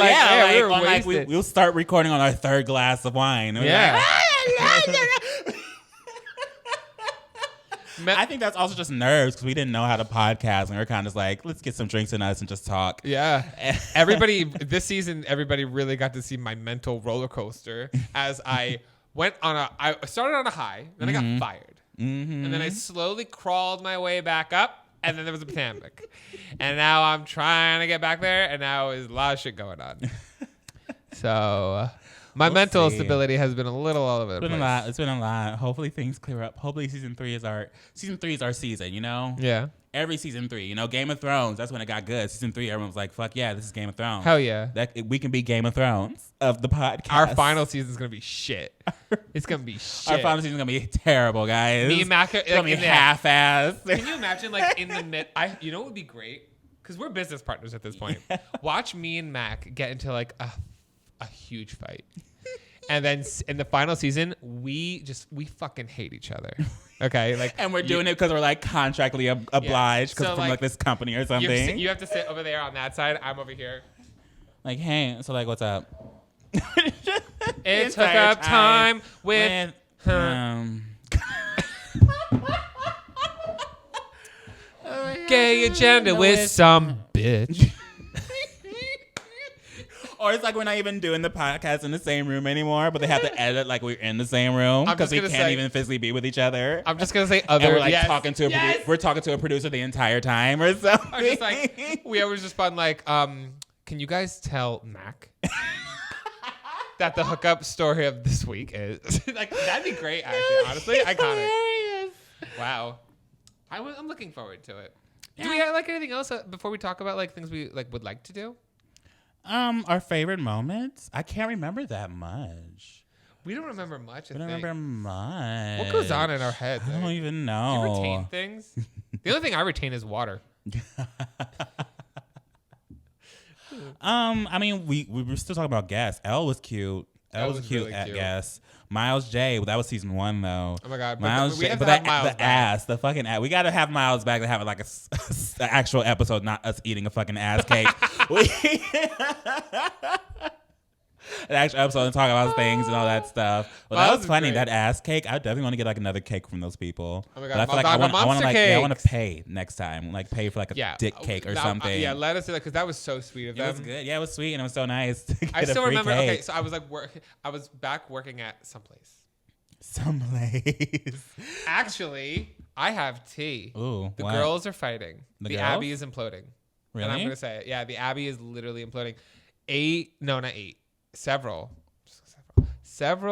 [SPEAKER 2] We'll start recording on our 3rd glass of wine.
[SPEAKER 3] Yeah.
[SPEAKER 2] I think that's also just nerves because we didn't know how to podcast, and we we're kind of just like, let's get some drinks in us and just talk.
[SPEAKER 3] Yeah. This season, everybody really got to see my mental roller coaster as I I started on a high, then I got fired.
[SPEAKER 2] Mm-hmm.
[SPEAKER 3] And then I slowly crawled my way back up. And then there was a pandemic. And now I'm trying to get back there. And now there's a lot of shit going on. So my mental stability has been a little all over the place.
[SPEAKER 2] It's been a lot. Hopefully things clear up. Hopefully season 3 is our season, you know?
[SPEAKER 3] Yeah.
[SPEAKER 2] Every season 3, you know, Game of Thrones, that's when it got good. Season 3, everyone was like, fuck yeah, this is Game of Thrones.
[SPEAKER 3] Hell yeah.
[SPEAKER 2] We can be Game of Thrones of the podcast.
[SPEAKER 3] Our final season is going to be shit. It's going to be shit.
[SPEAKER 2] Our final season is going to be terrible, guys.
[SPEAKER 3] Me and Mac are
[SPEAKER 2] going to be half-assed.
[SPEAKER 3] Can you imagine, like, in the mid... you know what would be great? Because we're business partners at this point. Yeah. Watch me and Mac get into, like, a huge fight. And then in the final season, we fucking hate each other. Okay, like,
[SPEAKER 2] and we're doing it because we're like contractually obliged because from like this company or something.
[SPEAKER 3] You have to sit over there on that side. I'm over here.
[SPEAKER 2] Like, hey, so like, what's up?
[SPEAKER 3] It's hookup time with gay agenda with some bitch.
[SPEAKER 2] Or it's like we're not even doing the podcast in the same room anymore, but they have to edit like we're in the same room because we can't even physically be with each other.
[SPEAKER 3] I'm just gonna say other.
[SPEAKER 2] And we're like talking to we're talking to a producer the entire time or something.
[SPEAKER 3] Or just like we always just fun like, can you guys tell Mac that the hookup story of this week is like that'd be great actually, honestly, iconic.
[SPEAKER 2] Hilarious.
[SPEAKER 3] Wow, I'm looking forward to it. Yeah. Do we have like anything else before we talk about like things we like would like to do?
[SPEAKER 2] Our favorite moments? I can't remember that much.
[SPEAKER 3] We don't remember much.
[SPEAKER 2] We don't remember much.
[SPEAKER 3] What goes on in our heads?
[SPEAKER 2] I don't even know.
[SPEAKER 3] Do you retain things? The only thing I retain is water.
[SPEAKER 2] I mean, we were still talking about guests. Elle was cute. Elle was cute really at guests. Miles J. That was season 1 though.
[SPEAKER 3] Oh my god,
[SPEAKER 2] Miles J. But the fucking ass. We gotta have Miles back to have like an actual episode, not us eating a fucking ass cake. An actual episode and talk about things and all that stuff. Well, that was funny. Great. That ass cake. I definitely want to get like another cake from those people.
[SPEAKER 3] Oh my god!
[SPEAKER 2] But I feel like I want to pay next time. Like pay for like a dick cake or something.
[SPEAKER 3] Yeah, let us do that because that was so sweet of them.
[SPEAKER 2] It was good. Yeah, it was sweet and it was so nice.
[SPEAKER 3] I still remember. Cake. Okay, so I was like I was back working at someplace. Actually, I have tea.
[SPEAKER 2] Ooh,
[SPEAKER 3] the girls are fighting. The
[SPEAKER 2] girls?
[SPEAKER 3] Abbey is imploding.
[SPEAKER 2] Really?
[SPEAKER 3] And I'm gonna say it. Yeah, the Abbey is literally imploding. Not 8. Several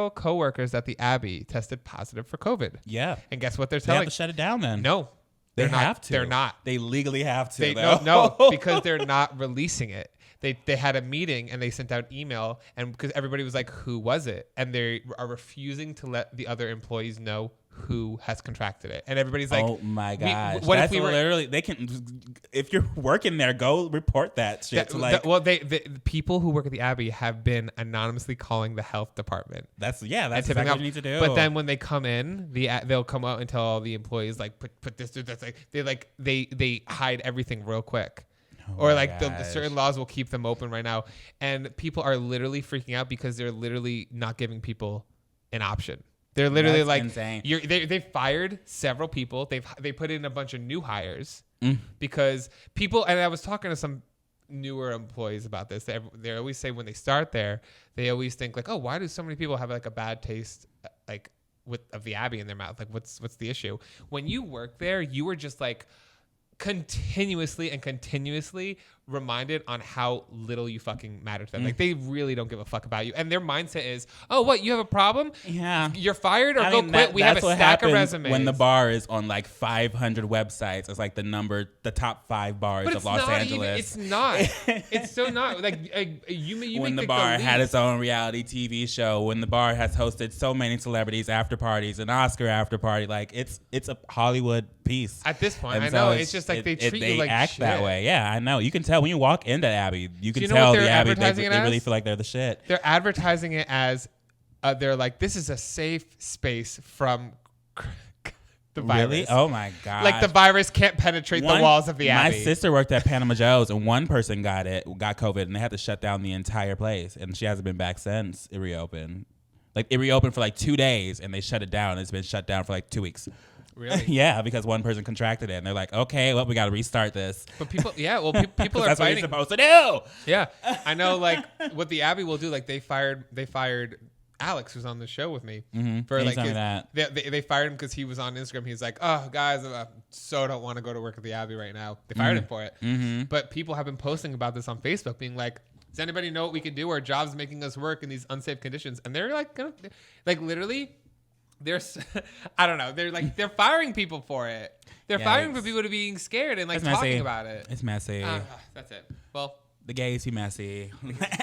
[SPEAKER 3] coworkers at the Abbey tested positive for COVID.
[SPEAKER 2] Yeah.
[SPEAKER 3] And guess what they're
[SPEAKER 2] They
[SPEAKER 3] telling?
[SPEAKER 2] have to shut it down then.
[SPEAKER 3] No.
[SPEAKER 2] They have to.
[SPEAKER 3] They're not.
[SPEAKER 2] They legally have to.
[SPEAKER 3] No, because they're not releasing it. They had a meeting and they sent out email and because everybody was like, who was it? And they are refusing to let the other employees know who has contracted it. And everybody's like,
[SPEAKER 2] oh my gosh.
[SPEAKER 3] What
[SPEAKER 2] they can, if you're working there, go report that shit
[SPEAKER 3] the people who work at the Abbey have been anonymously calling the health department.
[SPEAKER 2] That's exactly what you need to do.
[SPEAKER 3] But then when they come in, they'll come out and tell all the employees like, put this, that's like, they hide everything real quick. Or like certain laws will keep them open right now. And people are literally freaking out because they're literally not giving people an option. They're literally
[SPEAKER 2] insane.
[SPEAKER 3] They fired several people. They put in a bunch of new hires because people. And I was talking to some newer employees about this. They always say when they start there, they always think like, oh, why do so many people have like a bad taste like of the Abbey in their mouth? Like, what's the issue? When you work there, you were just like continuously reminded on how little you fucking matter to them. Like, they really don't give a fuck about you. And their mindset is, oh, what, you have a problem?
[SPEAKER 2] Yeah.
[SPEAKER 3] You're fired or go quit? We have a stack of resumes.
[SPEAKER 2] When the bar is on like 500 websites, it's like the top 5 bars
[SPEAKER 3] but
[SPEAKER 2] of Los Angeles.
[SPEAKER 3] It's not. It's so not. Like, you
[SPEAKER 2] when
[SPEAKER 3] make
[SPEAKER 2] the bar had its own reality TV show, when the bar has hosted so many celebrities after parties, an Oscar after party, like it's a Hollywood piece.
[SPEAKER 3] At this point,
[SPEAKER 2] And
[SPEAKER 3] I
[SPEAKER 2] so
[SPEAKER 3] know. It's just like they treat you like
[SPEAKER 2] act
[SPEAKER 3] shit.
[SPEAKER 2] that way. Yeah, I know. You can tell when you walk into Abbey. You can
[SPEAKER 3] you know
[SPEAKER 2] tell
[SPEAKER 3] what
[SPEAKER 2] the
[SPEAKER 3] they're
[SPEAKER 2] Abbey.
[SPEAKER 3] advertising
[SPEAKER 2] They
[SPEAKER 3] it
[SPEAKER 2] really
[SPEAKER 3] as?
[SPEAKER 2] feel like they're the shit.
[SPEAKER 3] They're advertising it as they're like, this is a safe space from the virus.
[SPEAKER 2] Really? Oh my god!
[SPEAKER 3] Like the virus can't penetrate the walls of the Abbey.
[SPEAKER 2] My sister worked at Panama Joe's, and one person got COVID, and they had to shut down the entire place, and she hasn't been back since it reopened. Like it reopened for like 2 days, and they shut it down. And it's been shut down for like 2 weeks.
[SPEAKER 3] Really?
[SPEAKER 2] Yeah, because one person contracted it, and they're like, okay, well, we got to restart this.
[SPEAKER 3] But people, people are
[SPEAKER 2] That's what
[SPEAKER 3] fighting.
[SPEAKER 2] you're supposed to do.
[SPEAKER 3] Yeah, I know. Like what the Abbey will do. Like they fired Alex, who's on the show with me, for like they fired him because he was on Instagram. He's like, oh guys, I so don't want to go to work at the Abbey right now. They fired him for it. But people have been posting about this on Facebook, being like, does anybody know what we can do? Our job's making us work in these unsafe conditions, and they're like, literally. I don't know. They're firing people for it. They're firing for people to being scared and like talking about it.
[SPEAKER 2] It's messy.
[SPEAKER 3] That's it. Well,
[SPEAKER 2] the gays, he messy.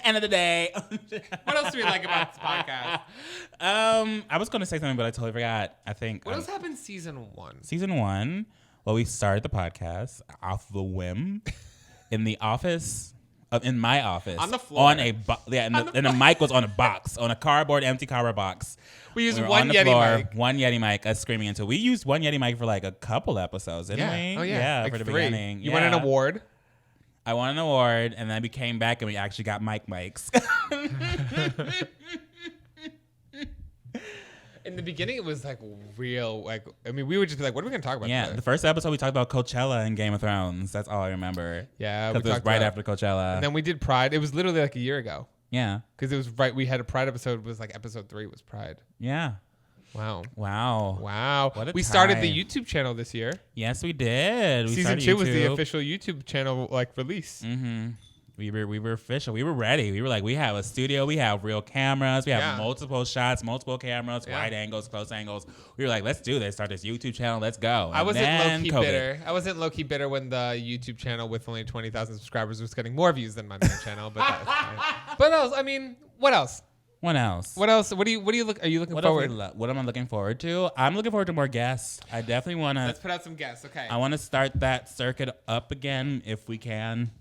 [SPEAKER 2] End of the day.
[SPEAKER 3] what else do we like about this podcast?
[SPEAKER 2] I was going to say something, but I totally forgot. I think.
[SPEAKER 3] What else happened season 1?
[SPEAKER 2] Season 1. Well, we started the podcast off the whim in the office. In my office.
[SPEAKER 3] On the floor.
[SPEAKER 2] And the mic was on a box, on a empty cardboard box.
[SPEAKER 3] We used
[SPEAKER 2] were
[SPEAKER 3] one
[SPEAKER 2] on the
[SPEAKER 3] Yeti
[SPEAKER 2] floor,
[SPEAKER 3] mic.
[SPEAKER 2] One Yeti mic, us screaming into. We used one Yeti mic for like a couple episodes, didn't we?
[SPEAKER 3] Oh, yeah. Like
[SPEAKER 2] for the
[SPEAKER 3] 3.
[SPEAKER 2] beginning.
[SPEAKER 3] You won an award?
[SPEAKER 2] I won an award, and then we came back and we actually got mics.
[SPEAKER 3] In the beginning, it was like real. Like, I mean, we would just be like, "What are we gonna talk about?"
[SPEAKER 2] Yeah,
[SPEAKER 3] today?
[SPEAKER 2] the first episode we talked about Coachella and Game of Thrones. That's all I remember.
[SPEAKER 3] Yeah,
[SPEAKER 2] because it was right after Coachella.
[SPEAKER 3] And then we did Pride. It was literally like a year ago.
[SPEAKER 2] Yeah,
[SPEAKER 3] because it was right. We had a Pride episode. Was like episode 3 was Pride.
[SPEAKER 2] Yeah.
[SPEAKER 3] Wow.
[SPEAKER 2] What a
[SPEAKER 3] we started
[SPEAKER 2] time.
[SPEAKER 3] the YouTube channel this year.
[SPEAKER 2] Yes, we did.
[SPEAKER 3] Season 2 was the official YouTube channel like release.
[SPEAKER 2] Mm-hmm. We were official. We were ready. We were like, we have a studio. We have real cameras. We have multiple shots, multiple cameras, wide angles, close angles. We were like, let's do this. Start this YouTube channel. Let's go.
[SPEAKER 3] I wasn't low-key bitter. I wasn't low-key bitter when the YouTube channel with only 20,000 subscribers was getting more views than my main channel. But that was fine. But else, I mean, what else?
[SPEAKER 2] What else?
[SPEAKER 3] What else? What do you look? Are you looking forward?
[SPEAKER 2] What am I looking forward to? I'm looking forward to more guests. I definitely want to.
[SPEAKER 3] Let's put out some guests. Okay.
[SPEAKER 2] I want to start that circuit up again if we can.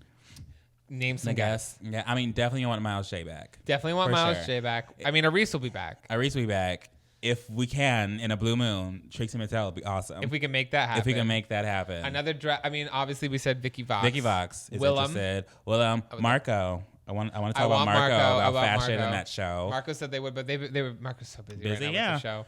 [SPEAKER 3] Name some guests.
[SPEAKER 2] Yeah, I mean, definitely want Miles J back.
[SPEAKER 3] Definitely want Miles J back. I mean, Aris will be back.
[SPEAKER 2] Aris will be back. If we can, in a blue moon, Trixie Mattel would be awesome.
[SPEAKER 3] If we can make that happen. Another I mean, obviously we said Vicky Vox.
[SPEAKER 2] Vicky Vox is interested. Marco. I want to talk about Marco about fashion in that show.
[SPEAKER 3] Marco said they would, but they were Marco's so busy right now with the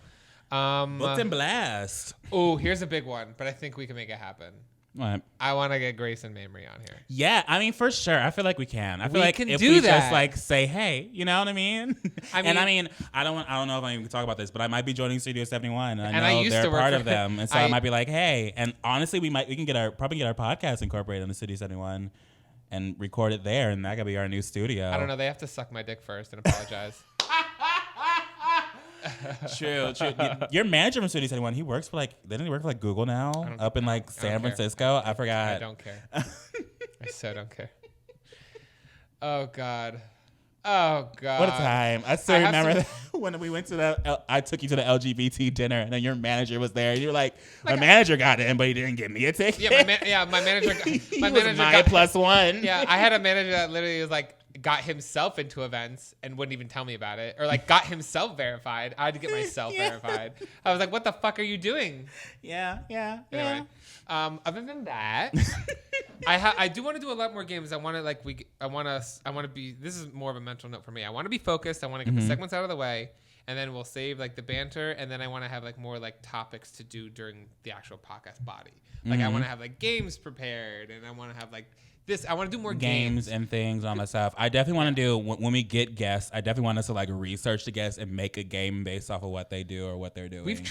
[SPEAKER 3] show.
[SPEAKER 2] Booked and blast.
[SPEAKER 3] Oh, here's a big one, but I think we can make it happen.
[SPEAKER 2] What?
[SPEAKER 3] I want to get Grace and Mamrie on here.
[SPEAKER 2] Yeah, I mean, for sure. I feel like we can. I feel like if
[SPEAKER 3] do
[SPEAKER 2] we
[SPEAKER 3] that.
[SPEAKER 2] just like say, hey, you know what I mean? I don't know if I even can talk about this, but I might be joining Studio 71. And I know they're part of them, and so I might be like, hey. And honestly, we can probably get our podcast incorporated in the Studio 71 and record it there, and that could be our new studio.
[SPEAKER 3] I don't know. They have to suck my dick first and apologize.
[SPEAKER 2] True. Your manager from Studio 71, he works for didn't he work for Google now? Up in San Francisco? I forgot.
[SPEAKER 3] I don't care. I so don't care. Oh God. What
[SPEAKER 2] a time. I still remember when we went to I took you to the LGBT dinner and then your manager was there and you were like my manager got in, but he didn't give me a ticket.
[SPEAKER 3] My manager
[SPEAKER 2] got +1.
[SPEAKER 3] Yeah, I had a manager that literally was like, got himself into events and wouldn't even tell me about it, or got himself verified. I had to get myself verified. I was like, what the fuck are you doing?
[SPEAKER 2] Yeah.
[SPEAKER 3] Anyway, other than that, I do want to do a lot more games. I want to be, this is more of a mental note for me. I want to be focused. I want to get the segments out of the way, and then we'll save the banter, and then I want to have more topics to do during the actual podcast body. I want to have games prepared, and I want to have I want to do more
[SPEAKER 2] games and things on myself. I definitely want to do when we get guests. I definitely want us to like research the guests and make a game based off of what they do or what they're doing. We've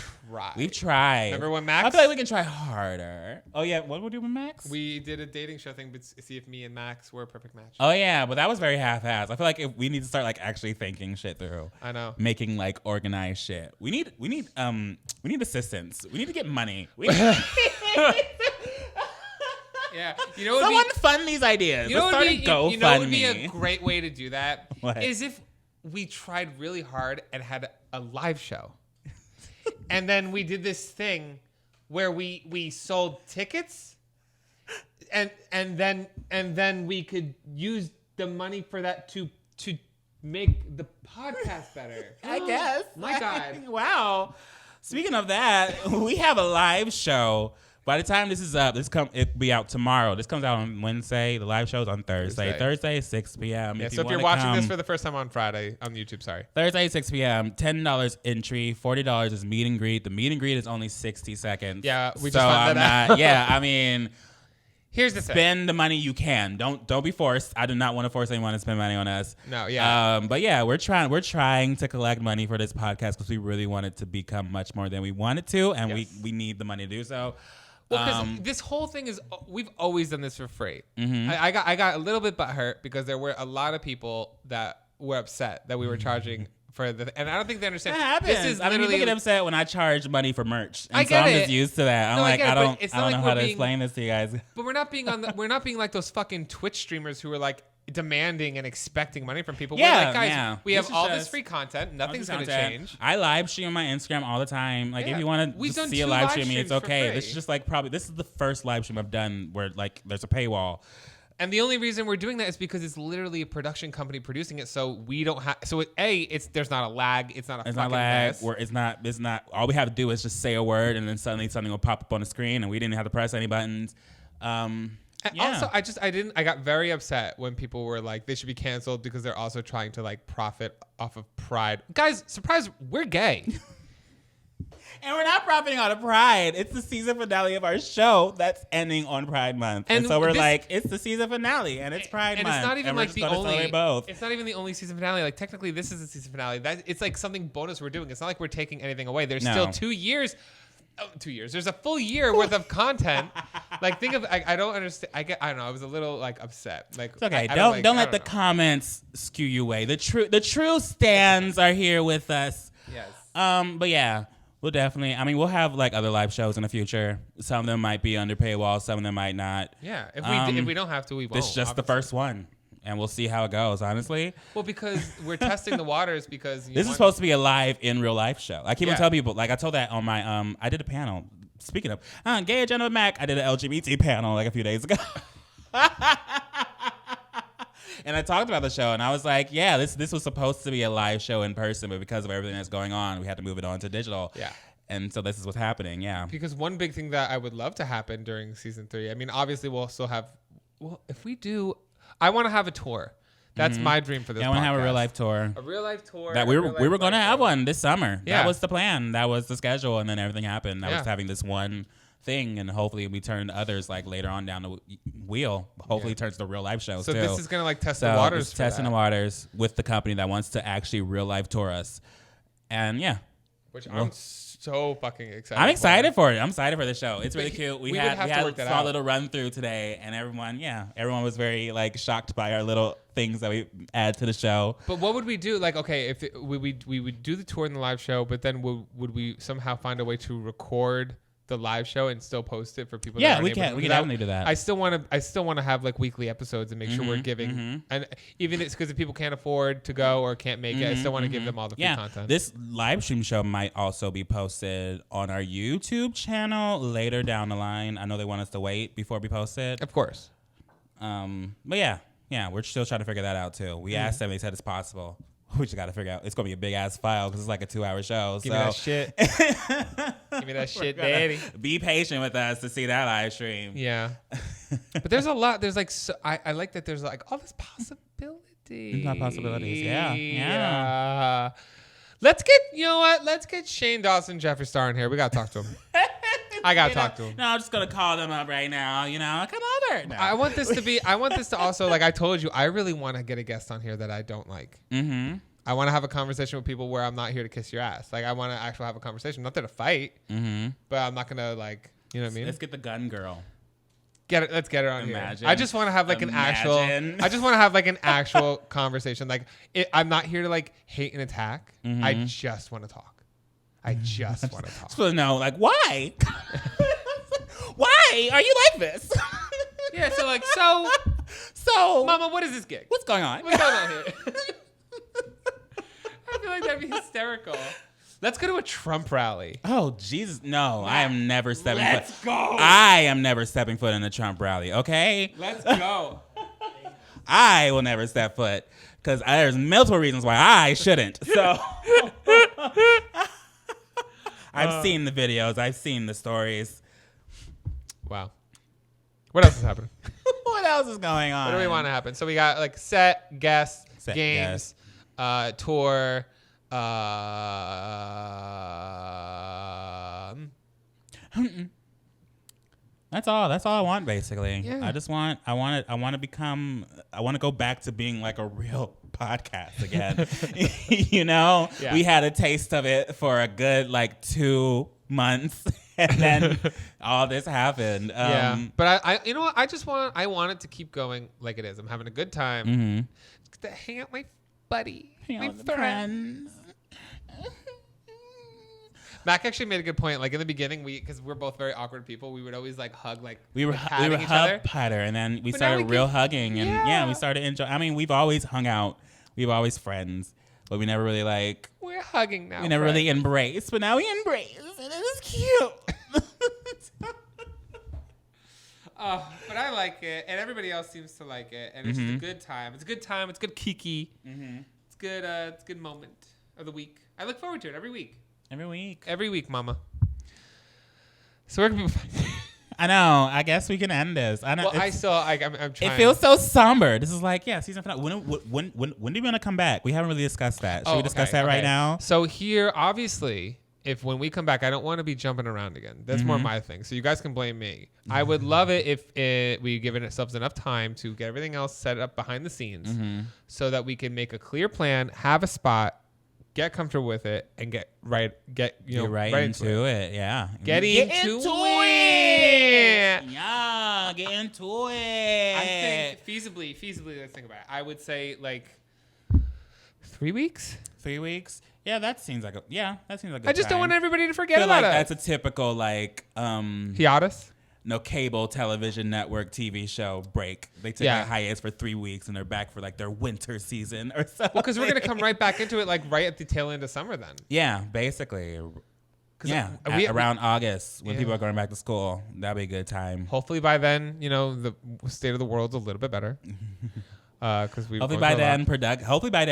[SPEAKER 2] tried.
[SPEAKER 3] Remember when Max?
[SPEAKER 2] I feel like we can try harder. Oh yeah, what did we do with Max?
[SPEAKER 3] We did a dating show thing, but see if me and Max were a perfect match.
[SPEAKER 2] Oh yeah, but that was very half-assed. I feel like if we need to start like actually thinking shit through.
[SPEAKER 3] I know.
[SPEAKER 2] Making like organized shit. We need assistance. We need to get money.
[SPEAKER 3] Yeah, you know,
[SPEAKER 2] someone fund these ideas.
[SPEAKER 3] You know,
[SPEAKER 2] what
[SPEAKER 3] would be a great way to do that?
[SPEAKER 2] What?
[SPEAKER 3] Is if we tried really hard and had a live show, and then we did this thing where we sold tickets, and then we could use the money for that to make the podcast better.
[SPEAKER 2] I guess.
[SPEAKER 3] My God.
[SPEAKER 2] Wow. Speaking of that, we have a live show. By the time this is up, it'll be out tomorrow. This comes out on Wednesday. The live show's on Thursday. Thursday, 6 p.m.
[SPEAKER 3] Yeah, so if you're watching this for the first time on Friday, on YouTube, sorry.
[SPEAKER 2] Thursday, 6 p.m., $10 entry, $40 is meet and greet. The meet and greet is only 60 seconds.
[SPEAKER 3] Yeah, we just found that out.
[SPEAKER 2] Yeah, I mean...
[SPEAKER 3] Here's the thing.
[SPEAKER 2] Spend the money you can. Don't be forced. I do not want to force anyone to spend money on us.
[SPEAKER 3] No, yeah.
[SPEAKER 2] But yeah, we're trying to collect money for this podcast because we really want it to become much more than we wanted to, and we need the money to do so.
[SPEAKER 3] Well, because this whole thing is, we've always done this for free.
[SPEAKER 2] Mm-hmm.
[SPEAKER 3] I got a little bit butthurt because there were a lot of people that were upset that we were charging for and I don't think they understand.
[SPEAKER 2] That happens.
[SPEAKER 3] This is
[SPEAKER 2] people get upset when I charge money for merch. And
[SPEAKER 3] I get
[SPEAKER 2] I'm
[SPEAKER 3] it.
[SPEAKER 2] just used to that. I'm
[SPEAKER 3] No,
[SPEAKER 2] like, I don't know how to explain this to you guys.
[SPEAKER 3] But we're not being like those fucking Twitch streamers who are like demanding and expecting money from people.
[SPEAKER 2] Yeah,
[SPEAKER 3] we're like, guys, we have all this
[SPEAKER 2] just
[SPEAKER 3] free content. Nothing's going to change.
[SPEAKER 2] I live stream on my Instagram all the time. Like, if you want to see a live stream, it's okay. This is just like this is the first live stream I've done where like there's a paywall.
[SPEAKER 3] And the only reason we're doing that is because it's literally a production company producing it, so we don't have. So there's not a lag. It's not a fucking mess.
[SPEAKER 2] Where it's not. All we have to do is just say a word, and then suddenly something will pop up on the screen, and we didn't have to press any buttons.
[SPEAKER 3] Also, I got very upset when people were like, they should be canceled because they're also trying to like profit off of Pride. Guys, surprise, we're gay.
[SPEAKER 2] And we're not profiting out of Pride. It's the season finale of our show that's ending on Pride Month. And so we're like, it's the season finale and it's Pride Month.
[SPEAKER 3] And it's not even like the only
[SPEAKER 2] both.
[SPEAKER 3] It's not even the only season finale. Like technically this is the season finale. It's like something bonus we're doing. It's not like we're taking anything away. There's still 2 years. 2 years. There's a full year worth of content. Like think of I don't understand. I don't know. I was a little like upset. Like
[SPEAKER 2] it's okay. Don't let the comments skew you away. The true stands are here with us.
[SPEAKER 3] Yes.
[SPEAKER 2] But yeah. We'll definitely. I mean, we'll have like other live shows in the future. Some of them might be under paywall. Some of them might not.
[SPEAKER 3] Yeah, if we don't have to, we won't.
[SPEAKER 2] This is just the first one, and we'll see how it goes. Honestly.
[SPEAKER 3] Well, because we're testing the waters. Because
[SPEAKER 2] this is supposed to be a live in real life show. I keep on telling people. Like I told that on my I did a panel. Speaking of gay agenda with Mac, I did an LGBT panel like a few days ago. And I talked about the show, and I was like, yeah, this was supposed to be a live show in person, but because of everything that's going on, we had to move it on to digital.
[SPEAKER 3] Yeah.
[SPEAKER 2] And so this is what's happening, yeah.
[SPEAKER 3] Because one big thing that I would love to happen during season 3, I mean, obviously we'll still have, if we do, I want to have a tour. That's my dream for this podcast.
[SPEAKER 2] I want to have a real life tour.
[SPEAKER 3] A real life tour.
[SPEAKER 2] That we were going to have one this summer.
[SPEAKER 3] Yeah.
[SPEAKER 2] That was the plan. That was the schedule, and then everything happened. I was having this one thing, and hopefully we turn others like later on down the wheel. Hopefully it turns to real life shows
[SPEAKER 3] so
[SPEAKER 2] too.
[SPEAKER 3] This is gonna like test the waters.
[SPEAKER 2] It's testing the waters with the company that wants to actually real life tour us, and
[SPEAKER 3] which I'm so fucking excited.
[SPEAKER 2] I'm excited for it. I'm excited for the show. It's really cute. We had
[SPEAKER 3] a
[SPEAKER 2] small little run through today, and everyone was very like shocked by our little things that we add to the show.
[SPEAKER 3] But what would we do? Like, okay, if we would do the tour in the live show, but then would we somehow find a way to record the live show and still post it for people?
[SPEAKER 2] Yeah, we can definitely do that.
[SPEAKER 3] I still want to have like weekly episodes and make sure we're giving, and even it's because if people can't afford to go or can't make it, I still want to give them all the free content.
[SPEAKER 2] This live stream show might also be posted on our YouTube channel later down the line. I know they want us to wait before we post it.
[SPEAKER 3] Of course.
[SPEAKER 2] But yeah, we're still trying to figure that out too. We asked them, they said it's possible. We just got to figure out. It's going to be a big ass file because it's like a 2-hour show.
[SPEAKER 3] Give me that shit. Give me that shit, daddy.
[SPEAKER 2] Be patient with us to see that live stream.
[SPEAKER 3] Yeah. But there's a lot. There's like, I like that there's like all this possibilities.
[SPEAKER 2] There's not possibilities. Yeah.
[SPEAKER 3] Let's get Shane Dawson, Jeffree Star in here. We got to talk to him. I gotta talk to him.
[SPEAKER 2] No, I'm just gonna call them up right now. Come over. No.
[SPEAKER 3] I want this to also, like I told you, I really want to get a guest on here that I don't like.
[SPEAKER 2] Mm-hmm.
[SPEAKER 3] I want to have a conversation with people where I'm not here to kiss your ass. Like, I want to actually have a conversation. I'm not there to fight, but I'm not gonna like, you know what I mean?
[SPEAKER 2] Let's get the gun girl.
[SPEAKER 3] Let's get her on
[SPEAKER 2] Imagine.
[SPEAKER 3] here. I just want to have like an actual. I just want to have like an actual conversation. Like, I'm not here to like hate and attack. I just want to talk. I just want to talk.
[SPEAKER 2] So no, like why? Why are you like this?
[SPEAKER 3] Yeah. So like so, Mama, what is this gig?
[SPEAKER 2] What's going on?
[SPEAKER 3] What's going on here? I feel like that'd be hysterical. Let's go to a Trump rally.
[SPEAKER 2] Oh Jesus, no! I am never stepping foot.
[SPEAKER 3] Let's go.
[SPEAKER 2] I am never stepping foot in a Trump rally. Okay.
[SPEAKER 3] Let's go.
[SPEAKER 2] I will never step foot because there's multiple reasons why I shouldn't. So I've seen the videos. I've seen the stories.
[SPEAKER 3] Wow. What else is happening?
[SPEAKER 2] What else is going on?
[SPEAKER 3] What do we want to happen? So we got like set, guests, games, tour.
[SPEAKER 2] That's all I want basically.
[SPEAKER 3] Yeah.
[SPEAKER 2] I want to go back to being like a real podcast again.
[SPEAKER 3] Yeah.
[SPEAKER 2] We had a taste of it for a good like 2 months and then all this happened.
[SPEAKER 3] Yeah. But I you know what? I want it to keep going like it is. I'm having a good time.
[SPEAKER 2] Mm-hmm.
[SPEAKER 3] Just to hang out with my buddy,
[SPEAKER 2] Hang out
[SPEAKER 3] my
[SPEAKER 2] with the
[SPEAKER 3] friend. Mac actually made a good point. Like in the beginning, because we're both very awkward people, we would always like hug, like
[SPEAKER 2] we were
[SPEAKER 3] patting each other.
[SPEAKER 2] putter, and then we
[SPEAKER 3] But now
[SPEAKER 2] started
[SPEAKER 3] we
[SPEAKER 2] real
[SPEAKER 3] can-
[SPEAKER 2] hugging, and
[SPEAKER 3] Yeah.
[SPEAKER 2] we started enjoying. I mean, we've always hung out, we've always friends, but we never really like
[SPEAKER 3] We're hugging now.
[SPEAKER 2] we never
[SPEAKER 3] friend.
[SPEAKER 2] really embraced. But now we embrace, and it is cute.
[SPEAKER 3] But I like it, and everybody else seems to like it, and it's just a good time. It's a good time. It's good kiki. It's good. It's a good moment of the week. I look forward to it every week.
[SPEAKER 2] Every week.
[SPEAKER 3] Every week, Mama. So where can people find
[SPEAKER 2] I know. I guess we can end this. I know.
[SPEAKER 3] Well, I'm trying.
[SPEAKER 2] It feels so somber. This is like, season finale. When do we want to come back? We haven't really discussed that. Should we discuss that right now?
[SPEAKER 3] So here, obviously, when we come back, I don't want to be jumping around again. That's more my thing. So you guys can blame me. I would love it if we give ourselves enough time to get everything else set up behind the scenes so that we can make a clear plan, have a spot, get comfortable with it, and get right into it.
[SPEAKER 2] Yeah.
[SPEAKER 3] Get into it.
[SPEAKER 2] Yeah, get into it.
[SPEAKER 3] I think feasibly, let's think about it. I would say like 3 weeks.
[SPEAKER 2] 3 weeks. Yeah, that seems like a
[SPEAKER 3] I just don't want everybody to forget
[SPEAKER 2] feel
[SPEAKER 3] about
[SPEAKER 2] like
[SPEAKER 3] it.
[SPEAKER 2] that's a typical like
[SPEAKER 3] hiatus.
[SPEAKER 2] No cable television network TV show break. They took a hiatus for 3 weeks and they're back for like their winter season or something.
[SPEAKER 3] Well, because we're gonna come right back into it, like right at the tail end of summer. Then
[SPEAKER 2] yeah, basically. Yeah, around August when people are going back to school, that'd be a good time.
[SPEAKER 3] Hopefully by then, the state of the world's a little bit better. Because
[SPEAKER 2] hopefully by then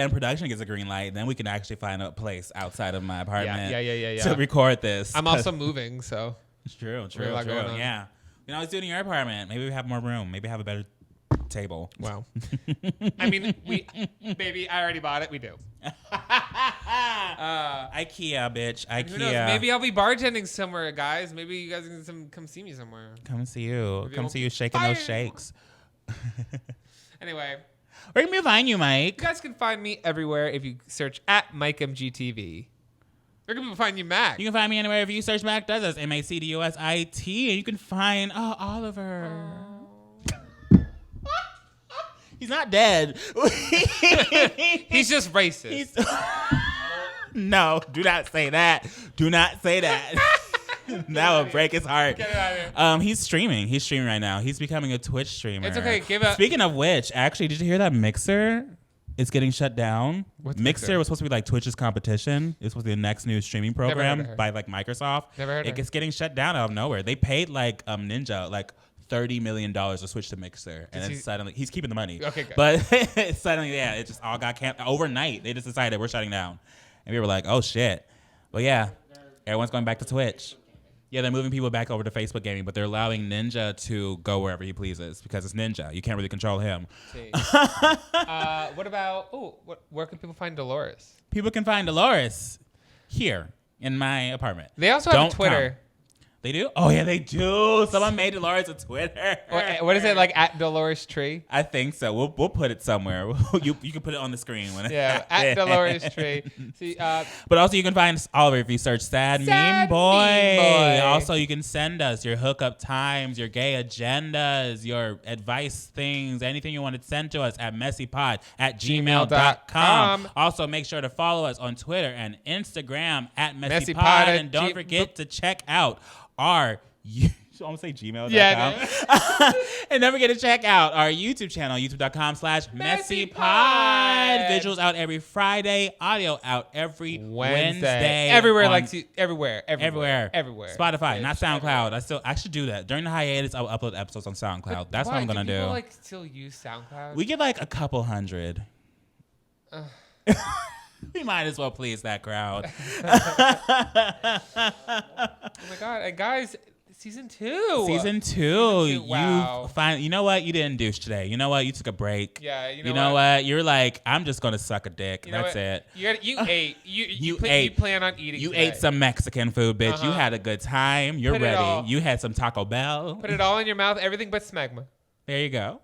[SPEAKER 2] production gets a green light. Then we can actually find a place outside of my apartment.
[SPEAKER 3] Yeah.
[SPEAKER 2] To record this.
[SPEAKER 3] I'm also moving, so
[SPEAKER 2] it's true. Yeah, we can always do it in your apartment. Maybe we have more room. Maybe have a better table.
[SPEAKER 3] Wow. I mean, baby, I already bought it. We do.
[SPEAKER 2] IKEA, bitch. IKEA.
[SPEAKER 3] Who knows? Maybe I'll be bartending somewhere, guys. Maybe you guys can come see me somewhere.
[SPEAKER 2] Come see you. Come see you shaking those shakes.
[SPEAKER 3] Anyway.
[SPEAKER 2] Where can we find you, Mike?
[SPEAKER 3] You guys can find me everywhere if you search at MikeMGTV. Where can people find you, Mac?
[SPEAKER 2] You can find me anywhere if you search Mac Does Us, MacDusit. And you can find Oliver. He's not dead.
[SPEAKER 3] He's just racist.
[SPEAKER 2] No, do not say that. Do not say that. That would break his heart.
[SPEAKER 3] Get it out of here.
[SPEAKER 2] He's streaming. He's streaming right now. He's becoming a Twitch streamer.
[SPEAKER 3] It's okay.
[SPEAKER 2] Speaking of which, actually, did you hear that Mixer is getting shut down?
[SPEAKER 3] What's
[SPEAKER 2] Mixer was supposed to be like Twitch's competition. It's supposed to be the next new streaming program by like Microsoft.
[SPEAKER 3] Never heard of
[SPEAKER 2] It's getting shut down out of nowhere. They paid like Ninja like $30 million to switch to Mixer, and then suddenly he's keeping the money.
[SPEAKER 3] Okay, good.
[SPEAKER 2] But suddenly, it just all got canceled overnight. They just decided we're shutting down, and we were like, oh shit. But yeah, everyone's going back to Twitch. Yeah, they're moving people back over to Facebook gaming, but they're allowing Ninja to go wherever he pleases because it's Ninja. You can't really control him.
[SPEAKER 3] What about? Where can people find Dolores?
[SPEAKER 2] People can find Dolores here in my apartment.
[SPEAKER 3] They also have a Twitter.
[SPEAKER 2] They do? Oh, yeah, they do. Someone made Dolores a Twitter.
[SPEAKER 3] What is it, like at Dolores Tree?
[SPEAKER 2] I think so. We'll put it somewhere. You can put it on the screen.
[SPEAKER 3] Yeah, at Dolores Tree. See,
[SPEAKER 2] but also you can find us all over if you search Sad Meme Boy. Also, you can send us your hookup times, your gay agendas, your advice things, anything you want to send to us at messypod@gmail.com. Also, make sure to follow us on Twitter and Instagram at MessyPod. And don't forget to check out our I'm gonna say gmail.com.
[SPEAKER 3] Yeah.
[SPEAKER 2] And don't forget to check out our YouTube channel, youtube.com/MessyPod. Visuals out every Friday, audio out every Wednesday.
[SPEAKER 3] Everywhere,
[SPEAKER 2] everywhere. Spotify, not SoundCloud. I should do that. During the hiatus, I'll upload episodes on SoundCloud. That's what I'm gonna do.
[SPEAKER 3] People like still use SoundCloud?
[SPEAKER 2] We get like a couple hundred. We might as well please that crowd.
[SPEAKER 3] Oh my God. And guys, Season 2.
[SPEAKER 2] Season 2.
[SPEAKER 3] Wow.
[SPEAKER 2] You know what? You didn't douche today. You know what? You took a break.
[SPEAKER 3] Yeah.
[SPEAKER 2] You know what? You're like, I'm just going to suck a dick. That's it.
[SPEAKER 3] You ate. You
[SPEAKER 2] ate.
[SPEAKER 3] You plan on eating
[SPEAKER 2] You
[SPEAKER 3] today.
[SPEAKER 2] ate some Mexican food, bitch. You had a good time. You're ready. You had some Taco Bell.
[SPEAKER 3] Put it all in your mouth. Everything but Smegma.
[SPEAKER 2] There you go.